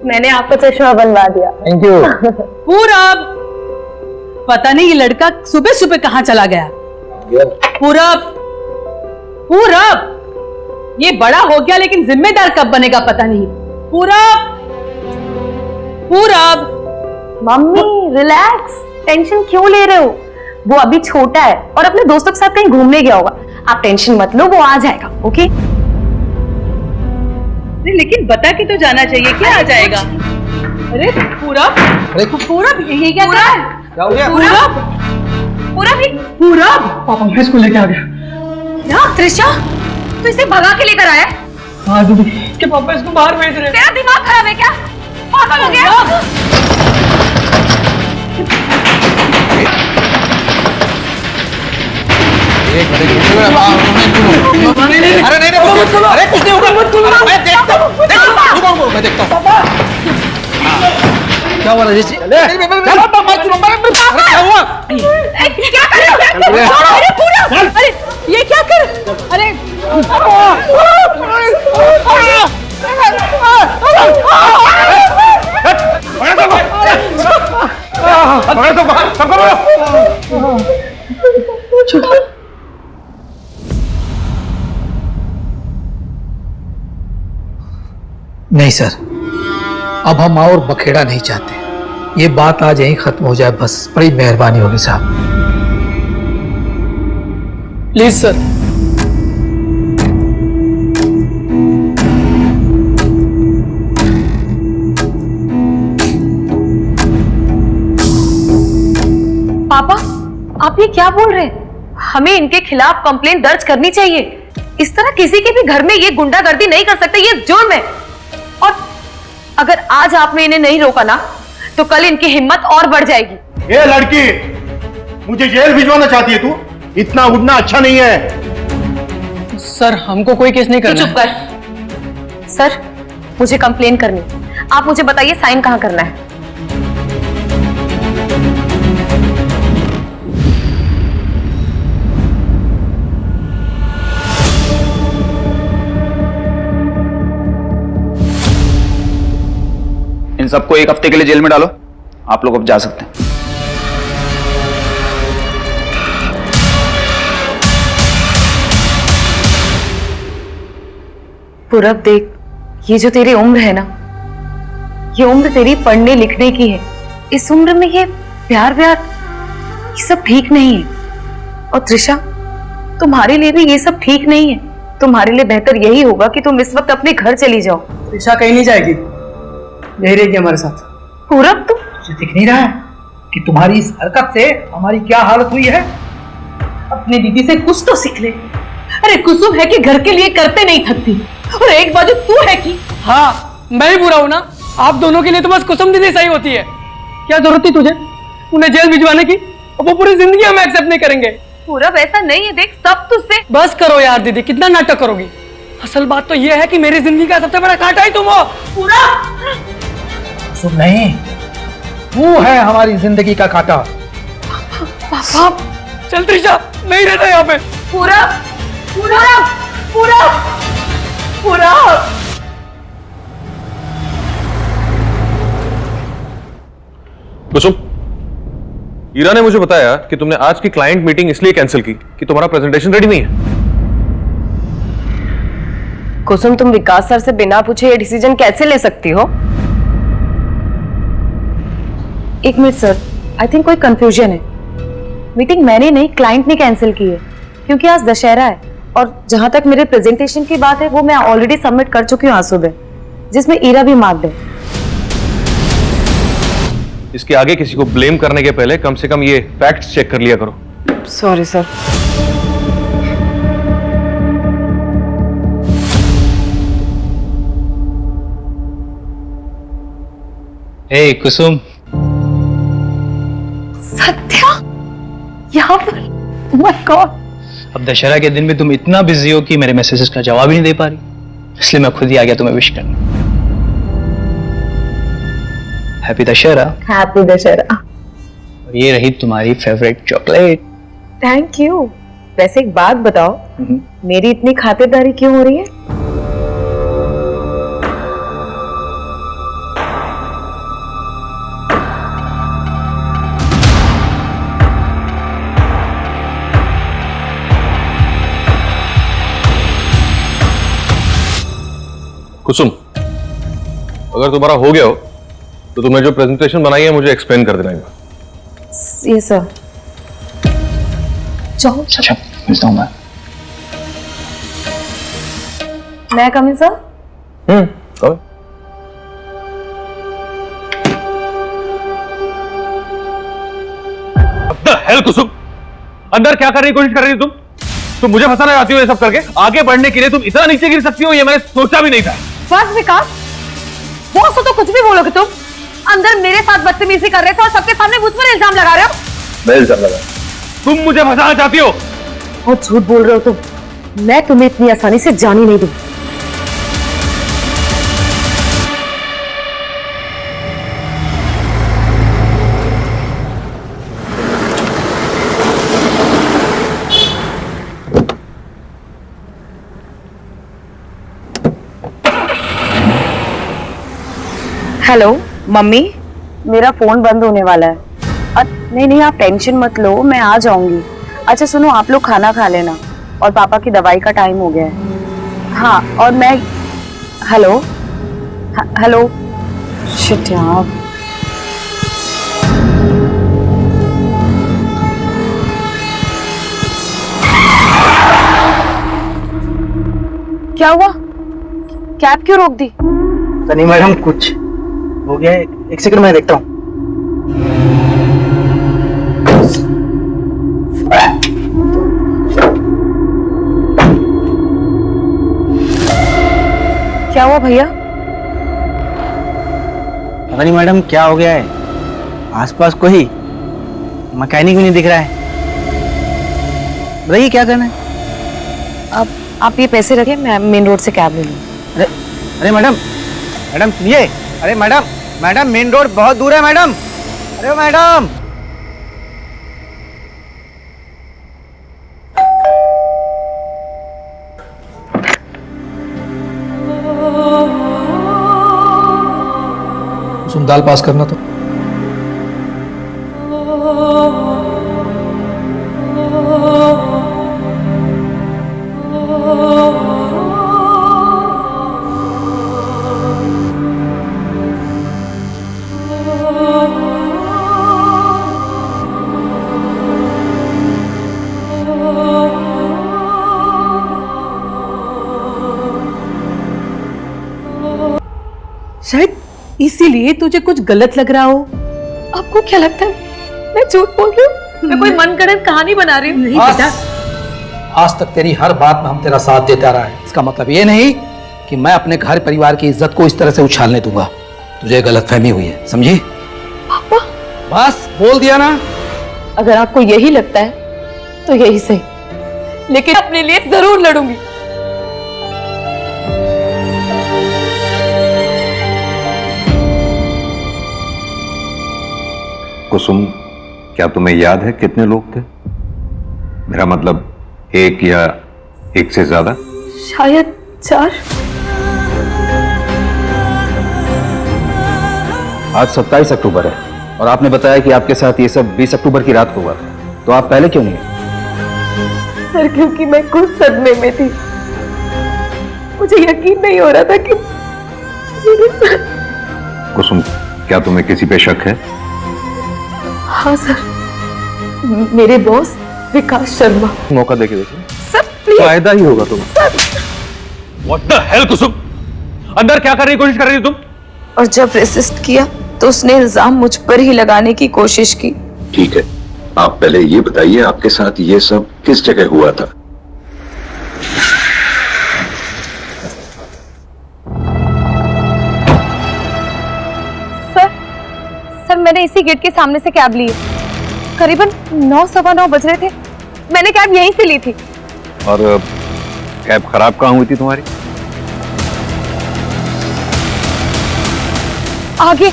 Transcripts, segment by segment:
मैंने आपको चश्मा बनवा दिया। Thank you. पूरब, पता नहीं ये लड़का सुबह सुबह कहाँ चला गया। पूरब, पूरब, ये बड़ा हो गया लेकिन जिम्मेदार कब बनेगा पता नहीं। पूरब, पूरब। मम्मी रिलैक्स, टेंशन क्यों ले रहे हो? वो अभी छोटा है और अपने दोस्तों के साथ कहीं घूमने गया होगा। आप टेंशन मत लो, वो आ जाएगा। ओके? लेकिन बता के तो जाना चाहिए, क्या आ जाएगा? अरे पूरब, पूरब ये क्या कर रहा है? क्या हो गया? पूरब, पूरब। पापा मैं इसको लेके आ गया। क्या त्रिशा, तू इसे भगा के लेकर आया? हाँ दीदी, कि पापा इसको बाहर भेज रहे हैं। तेरा दिमाग खराब है क्या? पागल हो गया? अरे नहीं, अरे कुछ नहीं होगा, मैं देखता हूँ, मैं देखता हूँ। क्या हुआ राजेश जी? क्या हुआ? क्या कर रहे हो? अरे पूरब, अरे ये क्या कर? अरे नहीं सर, अब हम और बखेड़ा नहीं चाहते। ये बात आज यहीं खत्म हो जाए बस। बड़ी मेहरबानी होगी साहब। Please sir. पापा, आप ये क्या बोल रहे हैं? हमें इनके खिलाफ कंप्लेंट दर्ज करनी चाहिए। इस तरह किसी के भी घर में ये गुंडागर्दी नहीं कर सकते, ये जुर्म है। और अगर आज आपने इन्हें नहीं रोका ना, तो कल इनकी हिम्मत और बढ़ जाएगी। ये लड़की मुझे जेल भिजवाना चाहती है तू? इतना उड़ना अच्छा नहीं है। सर हमको कोई केस नहीं करना। चुप कर। सर, मुझे कंप्लेन करनी है। आप मुझे बताइए साइन कहाँ करना है? इन सबको 1 हफ्ते के लिए जेल में डालो। आप लोग अब जा सकते हैं। पूरब देख, ये जो तेरी उम्र है ना, ये उम्र तेरी पढ़ने लिखने की है। इस उम्र में ये प्यार व्यार ये सब ठीक नहीं है। और त्रिशा, तुम्हारे लिए भी ये सब ठीक नहीं है। तुम्हारे लिए बेहतर यही होगा कि तुम इस वक्त अपने घर चली जाओ। त्रिशा कहीं नहीं जाएगी, यही रहेगी हमारे साथ। पूरब, तुम तुझे दिख नहीं रहा है कि तुम्हारी इस हरकत से हमारी क्या हालत हुई है? अपनी दीदी से कुछ तो सीख ले। अरे कुसुम है कि घर के लिए करते नहीं थकती, और एक बाजू तू है कि हाँ मैं ही बुरा हूं ना। आप दोनों के लिए तो बस कुसुम दीदी सही होती है। क्या जरूरत थी तुझे उन्हें जेल भिजवाने की? वो पूरी जिंदगी हम एक्सेप्ट नहीं करेंगे। पूरब ऐसा नहीं है, देख सब तुझसे। बस करो यार दीदी, कितना नाटक करोगी? असल बात तो ये है कि मेरी जिंदगी का सबसे बड़ा कांटा ही तुम हो। सुन नहीं, वो है हमारी जिंदगी का कांटा। पापा, चल त्रिशा, नहीं रहता यहाँ पे। पूरब, पूरब, पूरब, पूरब। कुसुम, ईरा ने मुझे बताया कि तुमने आज की क्लाइंट मीटिंग इसलिए कैंसिल की कि तुम्हारा प्रेजेंटेशन रेडी नहीं है। कुसुम, तुम विकास सर से बिना पूछे ये डिसीजन कैसे ले सकती हो? एक मिनट सर, आई थिंक कोई कंफ्यूजन है। मीटिंग मैंने नहीं, क्लाइंट ने कैंसिल की है, क्योंकि आज दशहरा है। और जहां तक मेरे प्रेजेंटेशन की बात है, वो मैं ऑलरेडी सबमिट कर चुकी हूँ आज सुबह, जिसमें ईरा भी मार्क्ड है। इसके आगे किसी को ब्लेम करने के पहले कम से कम ये फैक्ट्स चेक कर लिया करो। Sorry sir. Hey Kusum, Satya यहाँ पर? My God. अब दशहरा के दिन में तुम इतना बिजी हो कि मेरे मैसेजेस का जवाब ही नहीं दे पा रही, इसलिए मैं खुद ही आ गया तुम्हें विश करने। हैप्पी दशहरा। हैप्पी दशहरा। और ये रही तुम्हारी फेवरेट चॉकलेट। Thank you. वैसे एक बात बताओ, मेरी इतनी खातिरदारी क्यों हो रही है? कुसुम, अगर तुम्हारा हो गया हो तो तुमने जो प्रेजेंटेशन बनाई है मुझे एक्सप्लेन कर देना एक बार। ये सर। जाओ। अच्छा, मिलता हूं मैं कम इन सर? कहो। What the hell, कुसुम, अंदर क्या करने की कोशिश कर रही हो तुम मुझे फंसाना चाहती हो ये सब करके? आगे बढ़ने के लिए तुम इतना नीचे गिर सकती हो, ये मैंने सोचा भी नहीं था। बस विकास, बॉस हो तो कुछ भी बोलोगे तुम। अंदर मेरे साथ बदतमीजी कर रहे थे और सबके सामने मुझ पर इल्जाम लगा रहे हो। मैं इल्जाम लगा? तुम मुझे फंसाना चाहती हो? बहुत झूठ बोल रहे हो तुम। मैं तुम्हें इतनी आसानी से जाने नहीं दूंगी। हेलो मम्मी, मेरा फोन बंद होने वाला है। नहीं नहीं, आप टेंशन मत लो, मैं आ जाऊंगी। अच्छा सुनो, आप लोग खाना खा लेना और पापा की दवाई का टाइम हो गया है। हाँ, और मैं हेलो हेलो शिट यार। क्या हुआ? कैब क्यों रोक दी? नहीं मैडम, कुछ हो गया है। एक सेकंड मैं देखता हूँ। क्या हुआ भैया? पता नहीं मैडम क्या हो गया है, आसपास कोई मैकेनिक भी नहीं दिख रहा है। बताइए क्या करना है। आप ये पैसे रखें, मैं मेन रोड से कैब ले लूँ। अरे अरे मैडम, मैडम सुनिए। अरे मैडम, मैडम मेन रोड बहुत दूर है मैडम। अरे मैडम, तुम दाल पास करना तो। शायद इसीलिए तुझे कुछ गलत लग रहा हो। आपको क्या लगता है मैं झूठ बोल रही हूँ? मैं कोई मनगढ़ंत कहानी बना रही हूँ? नहीं बेटा, आज तक तेरी हर बात में हम तेरा साथ देता रहा है। इसका मतलब ये नहीं कि मैं अपने घर परिवार की इज्जत को इस तरह से उछालने दूंगा। तुझे गलतफहमी हुई है, समझी? पापा, बस बोल दिया ना। अगर आपको यही लगता है तो यही सही, लेकिन अपने लिए जरूर लड़ूंगी। कुसुम, क्या तुम्हें याद है कितने लोग थे? मेरा मतलब एक या एक से ज्यादा? शायद 4। आज 27 अक्टूबर है और आपने बताया कि आपके साथ ये सब 20 अक्टूबर की रात को हुआ, तो आप पहले क्यों नहीं गए? सर, क्योंकि मैं खुद सदमे में थी। मुझे यकीन नहीं हो रहा था कि मेरे साथ। कुसुम, क्या तुम्हें किसी पे शक है? हाँ सर, मेरे बॉस विकास शर्मा। मौका देके देखो, सर प्लीज। फायदा ही होगा तुम्हें। What the hell, कुसुम, अंदर क्या करने की कोशिश कर रही हो तुम? और जब रेसिस्ट किया तो उसने इल्जाम मुझ पर ही लगाने की कोशिश की। ठीक है, आप पहले ये बताइए आपके साथ ये सब किस जगह हुआ था? सर, मैंने इसी गेट के सामने से कैब ली है। करीबन 9 सवा 9 बज रहे थे। मैंने कैब यहीं से ली थी। और कैब खराब कहाँ हुई थी तुम्हारी? आगे।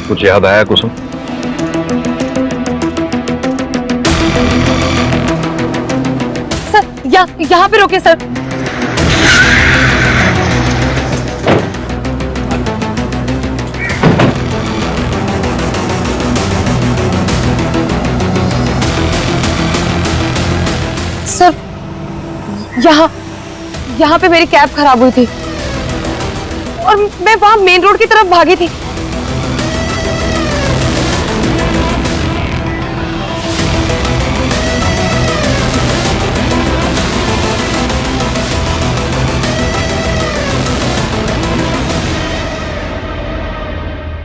कुछ याद आया कुसुम? सर, यहाँ पे रोके सर। सर, यहाँ पे मेरी कैब खराब हुई थी और मैं वहां मेन रोड की तरफ भागी थी।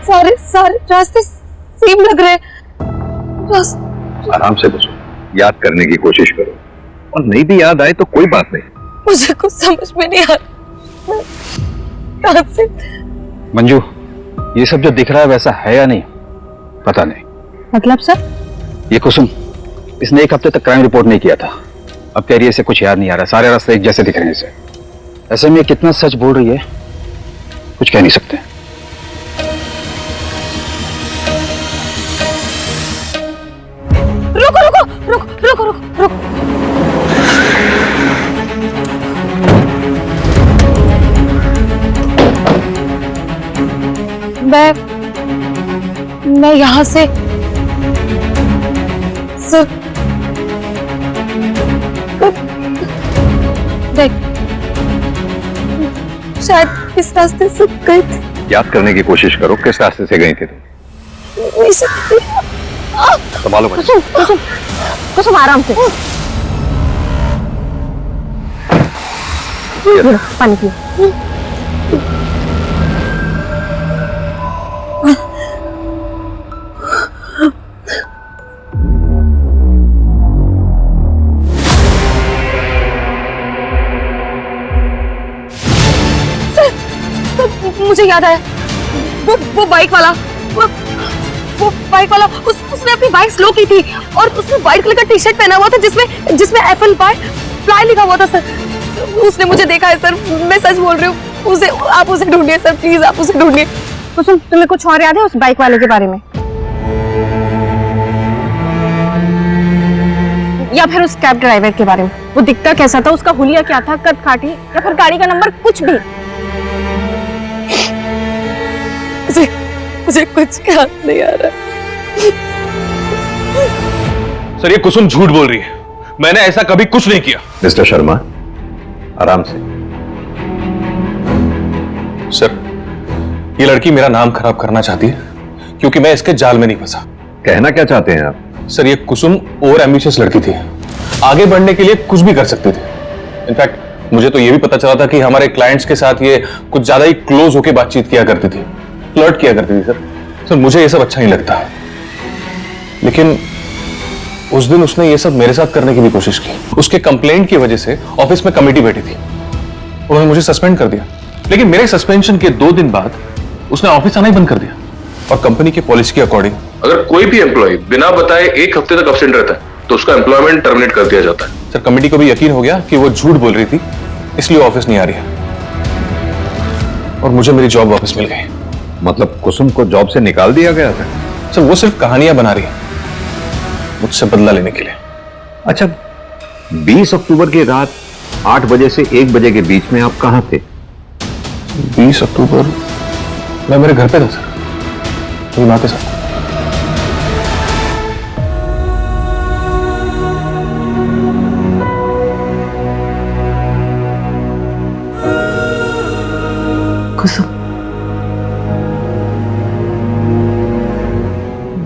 सारे रास्ते सेम लग रहे हैं। आराम से बसो, याद करने की कोशिश करो, और नहीं भी याद आए तो कोई बात नहीं। मुझे कुछ समझ में नहीं आ रहा, कहां से। मंजू, ये सब जो दिख रहा है वैसा है या नहीं पता नहीं। मतलब सर? ये कुसुम, इसने 1 हफ्ते तक क्राइम रिपोर्ट नहीं किया था, अब कह रही है इसे कुछ याद नहीं आ रहा, सारे रास्ते एक जैसे दिख रहे हैं इसे। ऐसे में कितना सच बोल रही है कुछ कह नहीं सकते। रुको रुको रुको रुको रुको रुको। मैं यहां से सर, देख, शायद इस रास्ते से गई थी। याद करने की कोशिश करो, किस रास्ते से गई थी तुम? संभालो बच्चे। कुसुम कुसुम कुसुम, आराम से। पानी पियो। मुझे याद आया, वो बाइक वाला, वो बाइक वाला उसने अपनी बाइक स्लो की थी और उसने व्हाइट कलर का टी शर्ट पहना हुआ था जिसमें एप्पल फ्लाई लिखा हुआ था सर। उसने मुझे देखा है सर, मैं सच बोल रही हूँ। आप उसे ढूंढिए सर, प्लीज आप उसे ढूंढिए। कुसुम, तुम्हें कुछ और याद है उस बाइक वाले के बारे में, या फिर उस कैब ड्राइवर के बारे में? वो दिखता कैसा था, उसका हुलिया क्या था, कद काठी या फिर गाड़ी का नंबर, कुछ भी? मुझे कुछ याद नहीं आ रहा। सर, ये कुसुम झूठ बोल रही है, मैंने ऐसा कभी कुछ नहीं किया। मिस्टर शर्मा, आराम से। सर, ये लड़की मेरा नाम खराब करना चाहती है क्योंकि मैं इसके जाल में नहीं फंसा। कहना क्या चाहते हैं आप? सर, ये कुसुम ओवर एम्बिशियस लड़की थी, आगे बढ़ने के लिए कुछ भी कर सकती थी। इनफैक्ट मुझे तो ये भी पता चला था कि हमारे क्लाइंट्स के साथ ये कुछ ज्यादा ही क्लोज होकर बातचीत किया करती थी, फ्लर्ट किया करती थी। सर, मुझे ये सब अच्छा नहीं लगता, लेकिन उस दिन उसने ये सब मेरे साथ करने की भी कोशिश की। उसके कंप्लेंट की वजह से ऑफिस में कमेटी बैठी थी, उन्होंने मुझे सस्पेंड कर दिया, लेकिन मेरे सस्पेंशन के 2 दिन बाद उसने ऑफिस आना ही बंद कर दिया। और कंपनी की पॉलिसी के अकॉर्डिंग अगर कोई भी एम्प्लॉय बिना बताए 1 हफ्ते तक अब्सेंट रहता है तो उसका एम्प्लॉयमेंट टर्मिनेट कर दिया जाता है। सर, कमेटी को भी यकीन हो गया कि वो झूठ बोल रही थी, इसलिए ऑफिस नहीं आ रही है और मुझे मेरी जॉब वापस मिल गई। मतलब कुसुम को जॉब से निकाल दिया गया था? सर, वो सिर्फ कहानियां बना रही है मुझसे बदला लेने के लिए। अच्छा, 20 अक्टूबर की रात 8 बजे से 1 बजे के बीच में आप कहां थे? 20 अक्टूबर मैं मेरे घर पे था सर, मेरी माँ के साथ। कुसुम,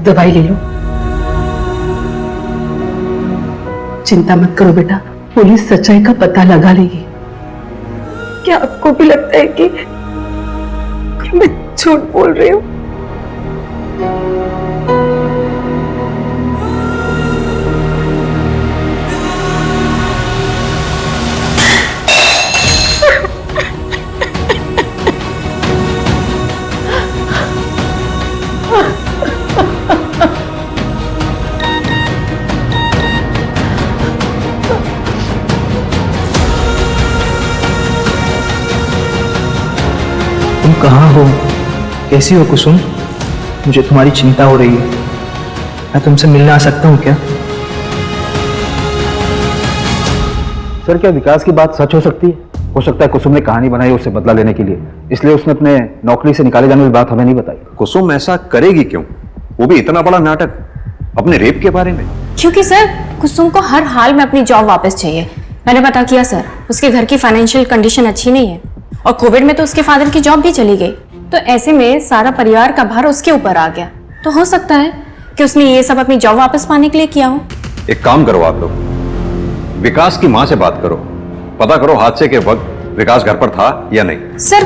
दवाई ले लो। चिंता मत करो बेटा, पुलिस सच्चाई का पता लगा लेगी। क्या आपको भी लगता है कि मैं झूठ बोल रही हूँ? तुम कहाँ हो? कैसी हो कुसुम? मुझे तुम्हारी चिंता हो रही है, मैं तुमसे मिलने आ सकता हूँ क्या? सर, क्या विकास की बात सच हो सकती है? हो सकता है कुसुम ने कहानी बनाई उससे बदला लेने के लिए, इसलिए उसने अपने नौकरी से निकाले जाने की बात हमें नहीं बताई। कुसुम ऐसा करेगी क्यों? वो भी इतना बड़ा नाटक अपने रेप के बारे में। क्योंकि सर कुसुम को हर हाल में अपनी जॉब वापस चाहिए। मैंने पता किया सर, उसके घर की फाइनेंशियल कंडीशन अच्छी नहीं है और कोविड में तो उसके फादर की जॉब भी चली गई, तो ऐसे में सारा परिवार का भार उसके ऊपर आ गया। तो हो सकता है कि उसने ये सब अपनी जॉब वापस पाने के लिए किया हो। एक काम करो आप लोग, विकास की मां से बात करो, पता करो हादसे के वक्त विकास घर पर था या नहीं। सर,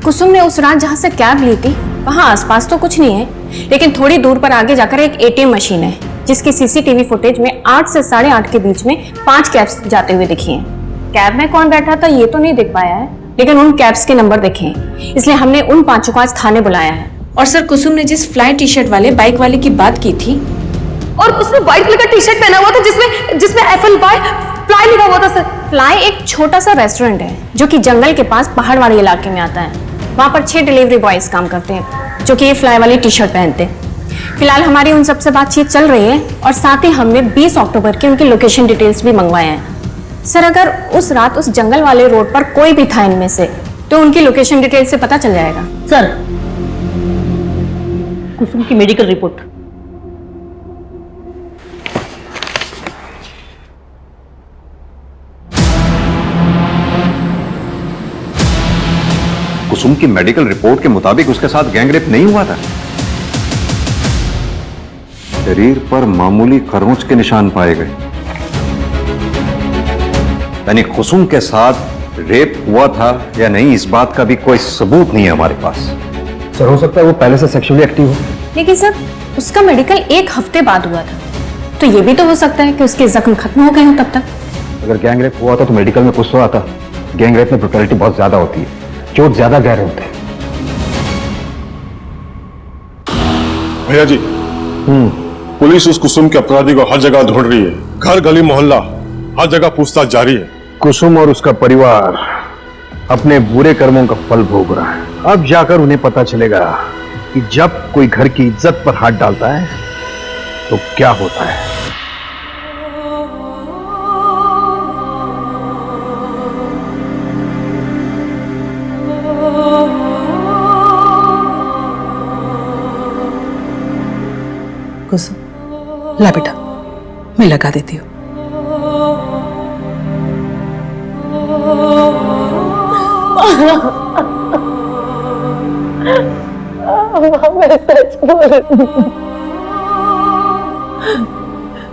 कुसुम ने उस रात जहां से कैब ली थी वहां आसपास तो कुछ नहीं है, लेकिन थोड़ी दूर पर आगे जाकर एक एटीएम मशीन है जिसकी सीसीटीवी फुटेज में 8 से 8:30 के बीच में 5 कैब्स जाते हुए दिखी हैं। कैब में कौन बैठा था ये तो नहीं दिख पाया है, लेकिन उन कैब्स के नंबर दिखे हैं, इसलिए हमने उन 5 को आज थाने बुलाया है। और सर, कुसुम ने जिस फ्लाई टी शर्ट वाले बाइक वाले की बात की थी, और उसने व्हाइट कलर का टी शर्ट पहना हुआ था जिसमें FLY फ्लाई लिखा हुआ था सर। फ्लाई एक छोटा सा रेस्टोरेंट है जो कि जंगल के पास पहाड़ वाले इलाके में आता है। वहां पर 6 डिलीवरी बॉयज काम करते हैं जो कि ये फ्लाई वाली टी शर्ट पहनते हैं। फिलहाल हमारी उन सबसे बातचीत चल रही है और साथ ही हमने 20 अक्टूबर की उनकी लोकेशन डिटेल्स भी मंगवाए हैं। सर, अगर उस रात उस जंगल वाले रोड पर कोई भी था इनमें से तो उनकी लोकेशन डिटेल से पता चल जाएगा। सर, कुसुम की मेडिकल रिपोर्ट। कुसुम की मेडिकल रिपोर्ट के मुताबिक उसके साथ गैंगरेप नहीं हुआ था। शरीर पर मामूली खरोंच के निशान पाए गए, यानी कुसुम के साथ रेप हुआ था या नहीं इस बात का भी कोई सबूत नहीं है हमारे पास। सर, हो सकता है वो पहले से सेक्सुअली एक्टिव हो। लेकिन सर, उसका मेडिकल 1 हफ्ते बाद हुआ था, तो ये भी तो हो सकता है कि उसके जख्म खत्म हो गए हों तब तक। अगर गैंगरेप हुआ था तो मेडिकल में कुछ तो आता। गैंगरेप में ब्रुटैलिटी बहुत ज्यादा होती है, चोट ज्यादा गहरे होते हैं। भैया जी, पुलिस उस कुसुम के अपराधी को हर जगह ढूंढ रही है, घर गली मोहल्ला हर जगह पूछताछ जारी है। कुसुम और उसका परिवार अपने बुरे कर्मों का फल भोग रहा है। अब जाकर उन्हें पता चलेगा कि जब कोई घर की इज्जत पर हाथ डालता है तो क्या होता है। कुसुम, ला बेटा, मैं लगा देती हूँ। मैं सच बोल रही हूँ।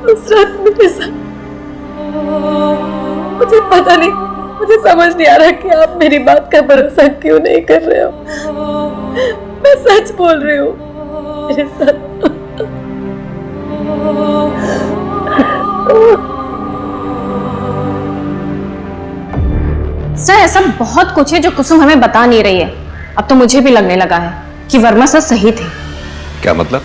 उस रात मेरे साथ, मुझे पता नहीं, मुझे समझ नहीं आ रहा कि आप मेरी बात का भरोसा क्यों नहीं कर रहे हो। मैं सच बोल रही हूँ, मेरे साथ सर, ऐसा बहुत कुछ है जो कुसुम हमें बता नहीं रही है। अब तो मुझे भी लगने लगा है कि वर्मा सर सही थे। क्या मतलब?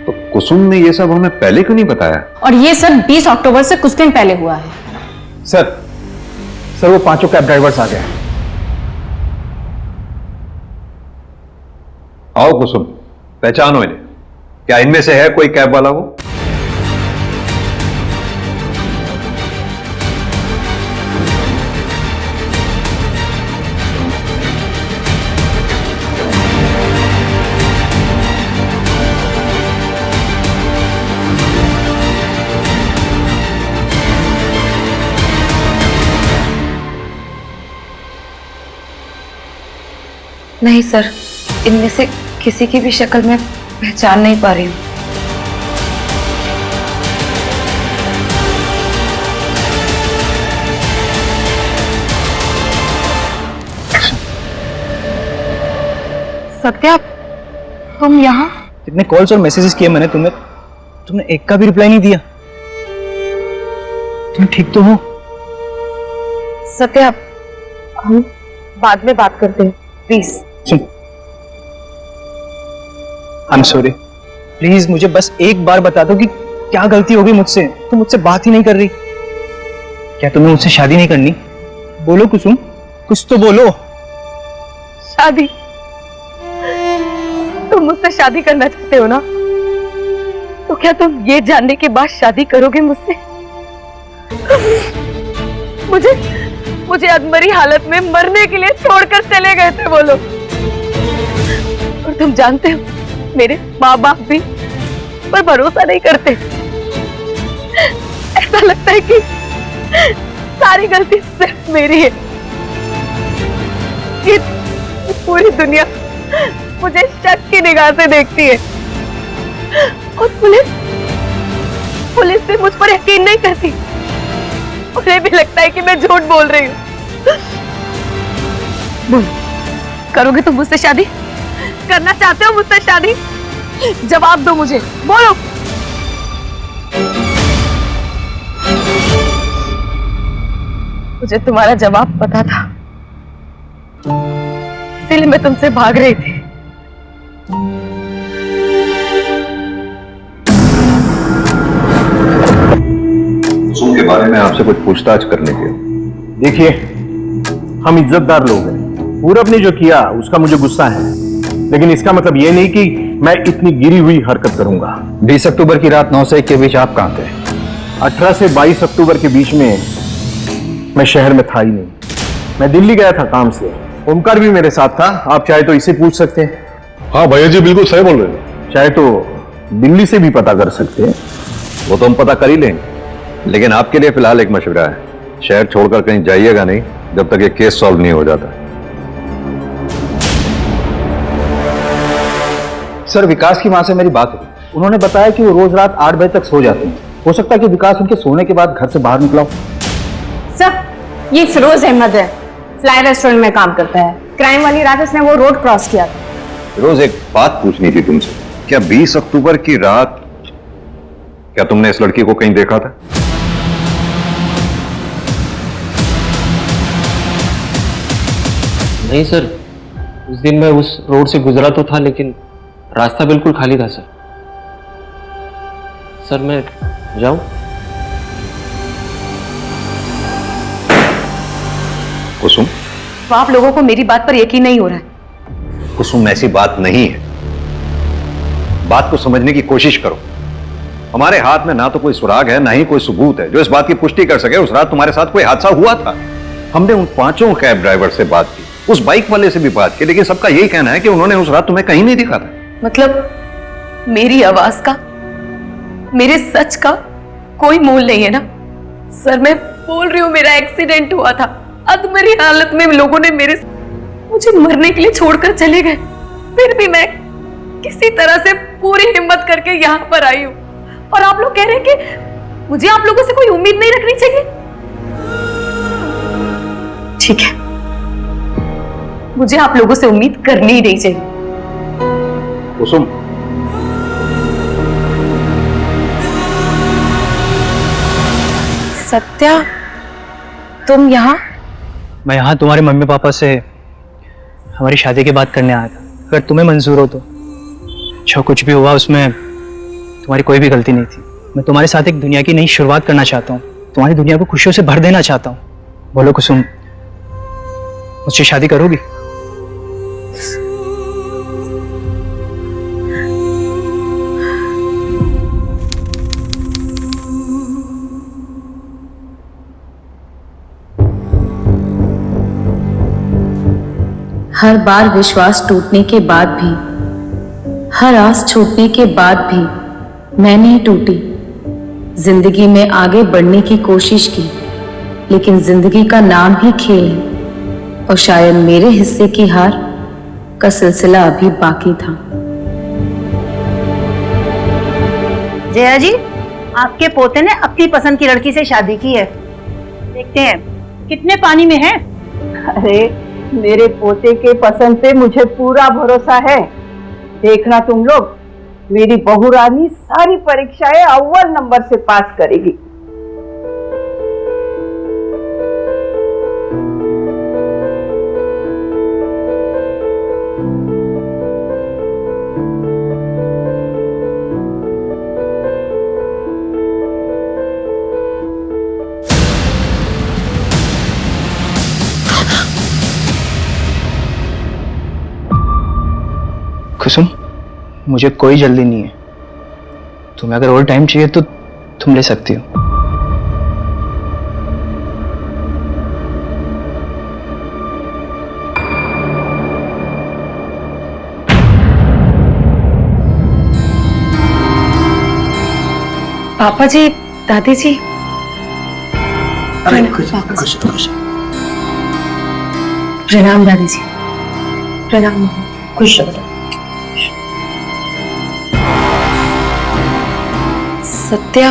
तो कुसुम ने ये सब हमें पहले क्यों नहीं बताया? और ये सब 20 अक्टूबर से कुछ दिन पहले हुआ है। सर, वो 5 कैब ड्राइवर्स आ गए। आओ कुसुम, पहचानो इन्हें। क्या इनमें से है कोई कैब वाला वो? नहीं सर, इनमें से किसी की भी शक्ल मैं पहचान नहीं पा रही हूँ। सत्या, तुम यहाँ? इतने कॉल्स और मैसेजेस किए मैंने तुम्हें, तुमने एक का भी रिप्लाई नहीं दिया। तुम ठीक तो हो? सत्या, हम बाद में बात करते हैं, please. Soon, I am sorry, please मुझे बस एक बार बता दो कि क्या गलती हो गई मुझसे। तुम मुझसे बात ही नहीं कर रही। क्या तुम्हें मुझसे शादी नहीं करनी? बोलो कुसुम, कुछ तो बोलो। शादी? तुम मुझसे शादी करना चाहते हो ना? तो क्या तुम ये जानने के बाद शादी करोगे मुझसे? मुझे अधमरी हालत में मरने के लिए छोड़कर चले गए थे वो लोग। और तुम जानते हो, मेरे माँ बाप भी पर भरोसा नहीं करते। ऐसा लगता है कि सारी गलती सिर्फ मेरी है। कि पूरी दुनिया मुझे शक की निगाह से देखती है और पुलिस भी मुझ पर यकीन नहीं करती। उन्हें भी लगता है कि मैं झूठ बोल रही हूँ। बोल, करोगे तुम मुझसे शादी? करना चाहते हो मुझसे शादी? जवाब दो मुझे, बोलो। मुझे तुम्हारा जवाब पता था, इसलिए मैं तुमसे भाग रही थी। कुसुम के बारे में आपसे कुछ पूछताछ करने की। देखिए, हम इज्जतदार लोग हैं। पूरब ने जो किया उसका मुझे गुस्सा है, लेकिन इसका मतलब यह नहीं कि मैं इतनी गिरी हुई हरकत करूंगा। 20 अक्टूबर की रात 9 से 1 के बीच आप कहां थे? 18 से 22 अक्टूबर के बीच में मैं शहर में था ही नहीं। मैं दिल्ली गया था काम से। ओमकार भी मेरे साथ था। आप चाहे तो इसे पूछ सकते हैं। हाँ भैया जी, बिल्कुल सही बोल रहे हैं। चाहे तो दिल्ली से भी पता कर सकते हैं। वो तो हम पता कर ही लेंगे, लेकिन आपके लिए फिलहाल एक मशवरा है। शहर छोड़कर कहीं जाइएगा नहीं जब तक ये केस सॉल्व नहीं हो जाता। सर, विकास की मां से मेरी बात हुई। उन्होंने बताया कि वो रोज रात 8 बजे तक सो जाते हैं। हो सकता है कि विकास उनके सोने के बाद घर से बाहर निकला हो। सर, ये फिरोज अहमद है, फ्लाई रेस्टोरेंट में काम करता है। क्राइम वाली रात उसने वो रोड क्रॉस किया था। रोज एक बात पूछनी थी तुमसे। क्या 20 अक्टूबर की रात क्या तुमने इस लड़की को कहीं देखा था? नहीं सर, उस दिन मैं उस रोड से गुजरा तो था, लेकिन रास्ता बिल्कुल खाली था सर। सर, मैं जाऊं? कुसुम, तो आप लोगों को मेरी बात पर यकीन नहीं हो रहा है? कुसुम, ऐसी बात नहीं है। बात को समझने की कोशिश करो। हमारे हाथ में ना तो कोई सुराग है, ना ही कोई सबूत है जो इस बात की पुष्टि कर सके उस रात तुम्हारे साथ कोई हादसा हुआ था। हमने उन 5 कैब ड्राइवर से बात की, उस बाइक वाले से भी बात की, लेकिन सबका यही कहना है कि उन्होंने उस रात तुम्हें कहीं नहीं दिखा था। मतलब मेरी आवाज का, मेरे सच का कोई मोल नहीं है ना? सर, मैं बोल रही हूँ, मेरा एक्सीडेंट हुआ था। अधमरी हालत में लोगों ने मुझे मरने के लिए छोड़कर चले गए। फिर भी मैं किसी तरह से पूरी हिम्मत करके यहाँ पर आई हूँ, और आप लोग कह रहे हैं कि मुझे आप लोगों से कोई उम्मीद नहीं रखनी चाहिए। ठीक है, मुझे आप लोगों से उम्मीद करनी ही नहीं चाहिए। कुसुम, सत्या, तुम यहाँ? मैं यहाँ तुम्हारे मम्मी पापा से हमारी शादी की बात करने आया था। अगर तुम्हें मंजूर हो तो। जो कुछ भी हुआ उसमें तुम्हारी कोई भी गलती नहीं थी। मैं तुम्हारे साथ एक दुनिया की नई शुरुआत करना चाहता हूँ। तुम्हारी दुनिया को खुशियों से भर देना चाहता हूँ। बोलो कुसुम, मुझसे शादी करोगी? हर बार विश्वास टूटने के बाद भी, हर आस छूटने के बाद भी मैं नहीं टूटी। जिंदगी में आगे बढ़ने की कोशिश की, लेकिन जिंदगी का नाम ही खेल है, और शायद मेरे हिस्से की हार का सिलसिला अभी बाकी था। जया जी, आपके पोते ने अपनी पसंद की लड़की से शादी की है। देखते हैं कितने पानी में है। अरे, मेरे पोते के पसंद पे मुझे पूरा भरोसा है। देखना तुम लोग, मेरी बहू रानी सारी परीक्षाएं अव्वल नंबर से पास करेगी। कुसुम, मुझे कोई जल्दी नहीं है। तुम्हें अगर और टाइम चाहिए तो तुम ले सकती हो। पापा जी, दादी जी, प्रणाम दादी जी। प्रणाम। खुश रहो। सत्या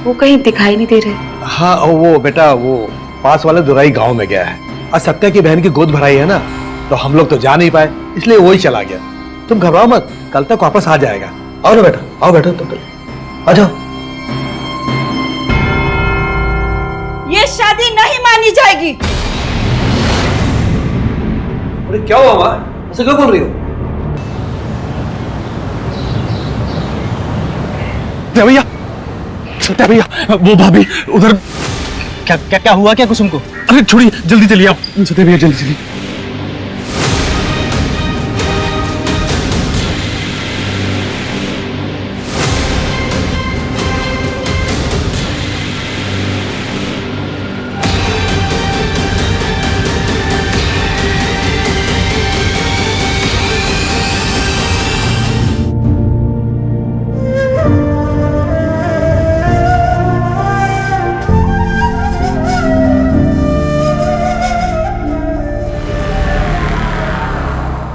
वो कहीं दिखाई नहीं दे रहे। हाँ वो बेटा वो पास वाले दुराई गांव में गया है। आज सत्या की बहन की गोद भराई है ना, तो हम लोग तो जा नहीं पाए, इसलिए वही चला गया। तुम घबराओ मत, कल तक वापस आ जाएगा। आओ ना बेटा, आओ बेटा, तुम आ जाओ। ये शादी नहीं मानी जाएगी। अरे क्या हुआ माँ, ऐसे क्यों बोल रही हो? भैया, सत्या भैया, वो भाभी उधर। क्या क्या क्या हुआ क्या कुसुम को? अरे छोड़िए, जल्दी चलिए आप। सत्या भैया जल्दी चलिए।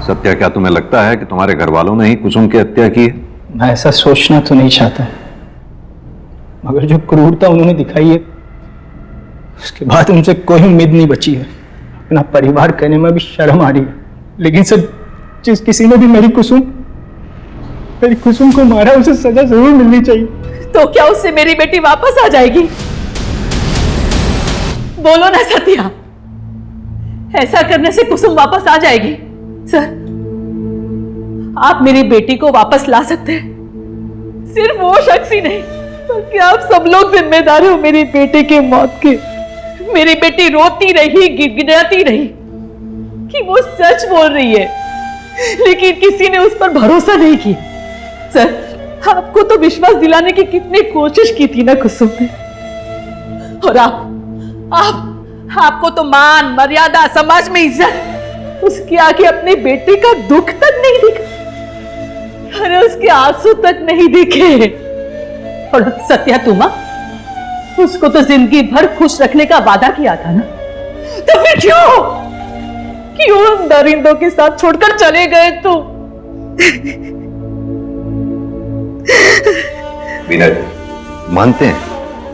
सत्या, क्या तुम्हें लगता है कि तुम्हारे घर वालों ने ही कुसुम की हत्या की है? मैं ऐसा सोचना तो नहीं चाहता, मगर जो क्रूरता उन्होंने दिखाई है उसके बाद उनसे कोई उम्मीद नहीं बची है। अपना परिवार कहने में भी शर्म आ रही है। लेकिन सर, जिस किसी ने भी मेरी कुसुम को मारा, उसे सजा जरूर मिलनी चाहिए। तो क्या उससे मेरी बेटी वापस आ जाएगी? बोलो ना सत्या, ऐसा करने से कुसुम वापस आ जाएगी? सर, आप मेरी बेटी को वापस ला सकते हैं। सिर्फ वो शख्स ही नहीं बल्कि आप सब लोग जिम्मेदार हो मेरी बेटी की मौत के। मेरी बेटी रोती रही, गिड़गिड़ाती रही कि वो सच बोल रही है, लेकिन किसी ने उस पर भरोसा नहीं किया। सर, आपको तो विश्वास दिलाने की कितनी कोशिश की थी ना कुसुम ने, और आपको तो मान मर्यादा, समाज में इज्जत, उसके आगे अपने बेटे का दुख तक नहीं दिखा। अरे उसके आंसू तक नहीं दिखे। और सत्या, तुम उसको तो जिंदगी भर खुश रखने का वादा किया था ना, तो फिर क्यों उन दरिंदों के साथ छोड़कर चले गए तुम? विनय, मानते हैं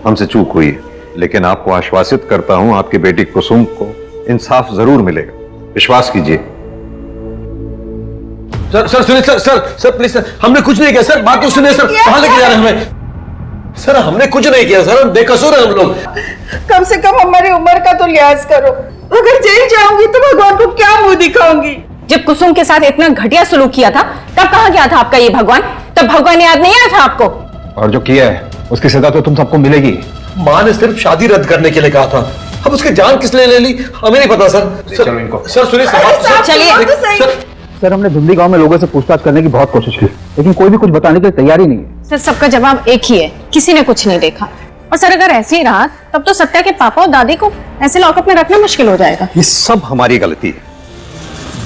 हमसे चूक हुई है, लेकिन आपको आश्वासित करता हूं आपकी बेटी कुसुम को इंसाफ जरूर मिलेगा, विश्वास कीजिए। सर सुनिए, सर प्लीज सर, हमने कुछ नहीं किया सर। बात तो सुनिए सर, कहां लेके जा रहे हैं हमें? सर हमने कुछ नहीं किया सर, हम बेकसूर हैं हम लोग। कम से कम हमारी उम्र का तो लिहाज करो। अगर जेल जाऊंगी तो भगवान को क्या मुंह दिखाऊंगी? जब कुसुम के साथ इतना घटिया सलूक किया था, तब कहाँ गया था आपका ये भगवान? तब भगवान याद नहीं आया था आपको? और जो किया है उसकी सजा तो तुम सबको मिलेगी। माँ ने सिर्फ शादी रद्द करने के लिए कहा था, अब उसकी जान किस लिए ले ली हमें नहीं पता सर। चलो इनको। सर सुनिए सर, चलिए। सर, हमने धुंधली गांव में लोगों से पूछताछ करने की बहुत कोशिश की, लेकिन कोई भी कुछ बताने के लिए तैयार ही नहीं है। सर, सबका जवाब एक ही है, किसी ने कुछ नहीं देखा। और सर, अगर ऐसे ही रहा तब तो सत्या के पापा और दादी को ऐसे लॉकअप में रखना मुश्किल हो जाएगा। ये सब हमारी गलती है।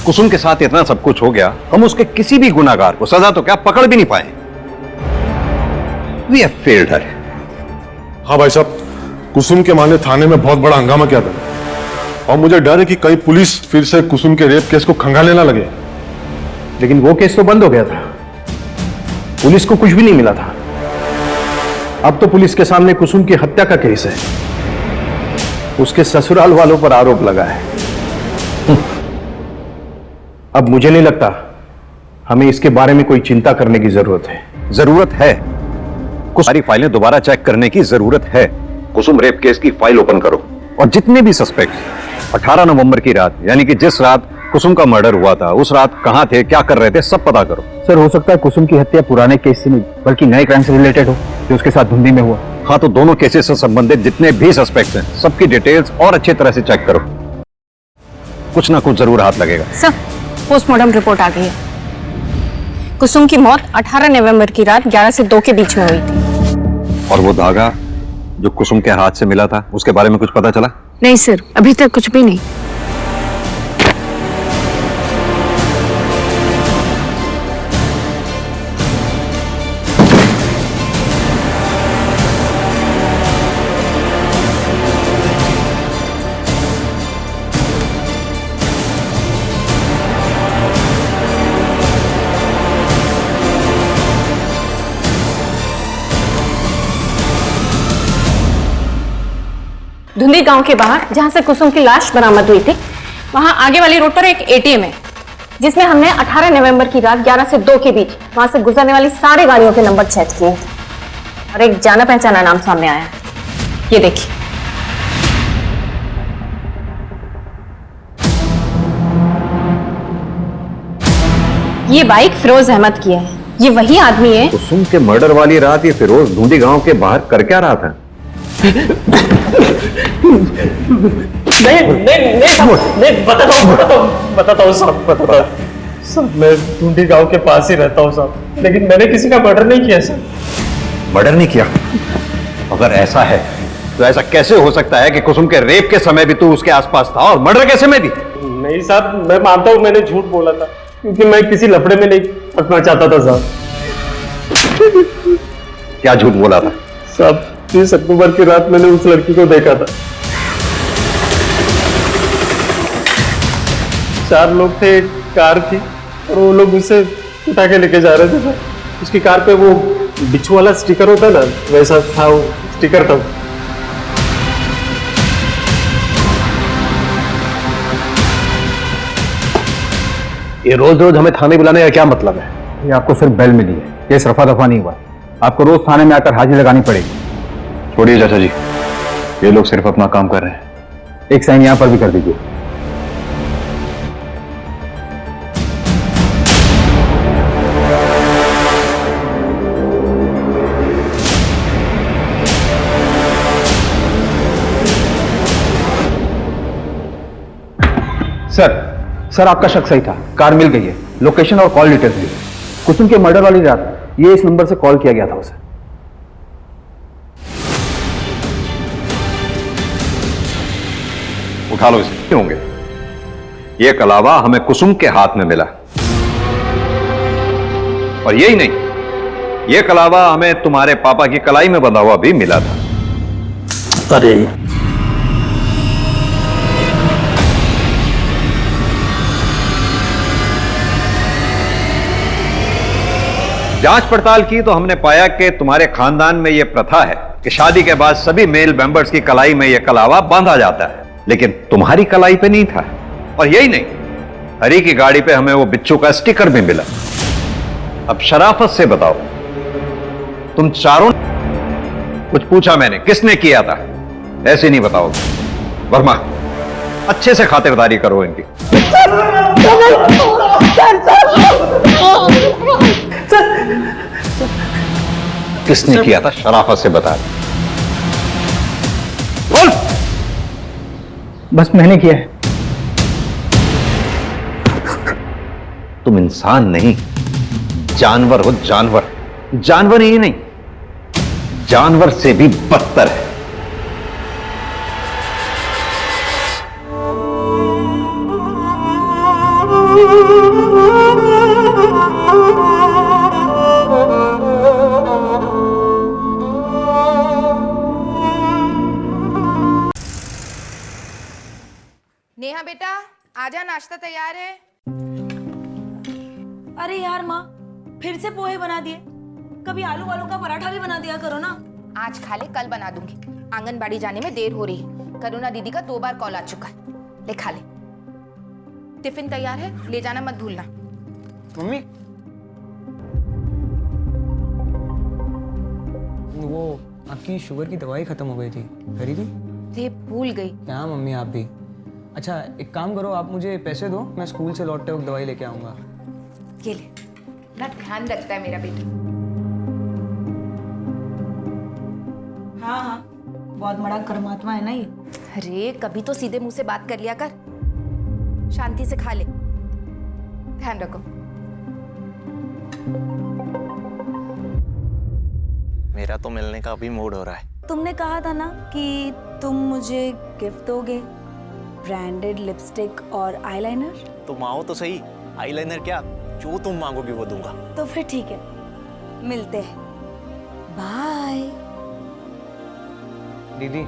कुसुम के साथ इतना सब कुछ हो गया, हम उसके किसी भी गुनाहगार को सजा तो क्या पकड़ भी नहीं पाए। We have failed her. हाँ भाई साहब, कुसुम के मां ने थाने में बहुत बड़ा हंगामा किया था, और मुझे डर है कि कहीं पुलिस फिर से कुसुम के रेप केस को खंगालने ना लगे। लेकिन वो केस तो बंद हो गया था, पुलिस को कुछ भी नहीं मिला था। अब तो पुलिस के सामने कुसुम की हत्या का केस है, उसके ससुराल वालों पर आरोप लगा है। अब मुझे नहीं लगता हमें इसके बारे में कोई चिंता करने की जरूरत है। जरूरत है, कुछ सारी फाइलें दोबारा चेक करने की जरूरत है। कुसुम रेप केस की फाइल ओपन करो, और जितने भी सस्पेक्ट 18 नवंबर की रात, यानी कि जिस रात कुसुम का मर्डर हुआ था, उस रात कहां थे, क्या कर रहे थे, सब पता करो। सर, हो सकता है कुसुम की हत्या पुराने केस से नहीं बल्कि नए क्राइम से रिलेटेड हो, जो उसके साथ धुंधी में हुआ। हाँ, तो दोनों केसेस से संबंधित जितने भी सस्पेक्ट्स हैं, सबकी डिटेल्स और अच्छी तरह से चेक करो। कुछ ना कुछ जरूर हाथ लगेगा। सर, पोस्टमार्टम रिपोर्ट आ गई है। कुसुम की मौत 18 नवंबर की रात 11 से 2 के बीच में हुई थी। और वो धागा जो कुसुम के हाथ से मिला था, उसके बारे में कुछ पता चला? नहीं सर, अभी तक कुछ भी नहीं। धुंधी गांव के बाहर जहां से कुसुम की लाश बरामद हुई थी, वहां आगे वाली रोड पर एक एटीएम है जिसमें हमने 18 नवंबर की रात 11 से 2 के बीच वहां से गुजरने वाली सारी गाड़ियों के नंबर चेक किए और एक जाना पहचाना नाम सामने आया है। ये देखिए, ये बाइक फिरोज अहमद की है। ये वही आदमी है। कुसुम के मर्डर वाली रात ये फिरोज धुंधी गांव के बाहर कर क्या रहा था? नहीं बताता हूँ साहब, मैं ढूंढी गांव के पास ही रहता हूँ साहब, लेकिन मैंने किसी का मर्डर नहीं किया सर। मर्डर नहीं किया? अगर ऐसा है तो ऐसा कैसे हो सकता है कि कुसुम के रेप के समय भी तू उसके आसपास था और मर्डर के समय भी? नहीं साहब, मैं मानता हूँ मैंने झूठ बोला था, क्योंकि मैं किसी लफड़े में नहीं फंसना चाहता था साहब। क्या झूठ बोला था? साहब 30 अक्टूबर की रात मैंने उस लड़की को देखा था। 4 लोग थे, एक कार थी और वो लोग उसे उठा के लेके जा रहे थे सर। उसकी कार पे वो बिच्छू वाला स्टिकर होता है ना, वैसा था वो स्टिकर था। ये रोज रोज हमें थाने बुलाने का क्या मतलब है? ये आपको सिर्फ बेल मिली है, केस रफा दफा नहीं हुआ। आपको रोज थाने में आकर हाजिरी लगानी पड़ेगी। छोड़िए चाचा जी, ये लोग सिर्फ अपना काम कर रहे हैं। एक साइन यहां पर भी कर दीजिए। सर आपका शक सही था, कार मिल गई है, लोकेशन और कॉल डिटेल्स भी। कुसुम के मर्डर वाली रात ये इस नंबर से कॉल किया गया था उसे। उठा लो इसे। होंगे ये कलावा हमें कुसुम के हाथ में मिला, और यही नहीं, ये कलावा हमें तुम्हारे पापा की कलाई में बंधा हुआ भी मिला था। अरे जांच पड़ताल की तो हमने पाया कि तुम्हारे खानदान में यह प्रथा है कि शादी के बाद सभी मेल मेंबर्स की कलाई में यह कलावा बांधा जाता है, लेकिन तुम्हारी कलाई पे नहीं था। और यही नहीं, हरी की गाड़ी पे हमें वो बिच्छू का स्टिकर भी मिला। अब शराफत से बताओ, तुम चारों कुछ पूछा मैंने, किसने किया था? ऐसे नहीं बताओगे। वर्मा, अच्छे से खातिरदारी करो इनकी। किसने किया था? शराफत से बता। बोल। बस मैंने किया है। तुम इंसान नहीं, जानवर हो। जानवर, जानवर ही नहीं, जानवर से भी बदतर है। नेहा बेटा आजा, नाश्ता तैयार है। अरे यार माँ, फिर से पोहे बना दिए। कभी आलू वालू का पराठा भी बना दिया करो ना। आज खा ले, कल बना दूंगी। आंगनबाड़ी जाने में देर हो रही है। करुणा दीदी का 2 बार कॉल आ चुका है। ले खा ले। टिफिन तैयार है, ले जाना मत भूलना। मम्मी, वो आपकी शुगर की दवाई खत्म हो गई थी, खरीदी? रे भूल गई। क्या मम्मी आप भी। अच्छा एक काम करो, आप मुझे पैसे दो, मैं स्कूल से लौटते वक्त दवाई लेके आऊंगा। ये ले, ना ध्यान रखता है मेरा बेटा। हाँ हाँ, बहुत बड़ा परमात्मा है ना ये। अरे कभी तो सीधे मुंह से बात कर लिया कर। शांति से खा ले, ध्यान रखो। मेरा तो मिलने का अभी मूड हो रहा है। तुमने कहा था ना कि तुम मुझे गिफ्ट दोगे, ब्रांडेड लिपस्टिक और आईलाइनर। तुम आओ तो सही, आईलाइनर क्या, जो तुम मांगोगी वो दूंगा। तो फिर ठीक है, मिलते हैं। बाय। दीदी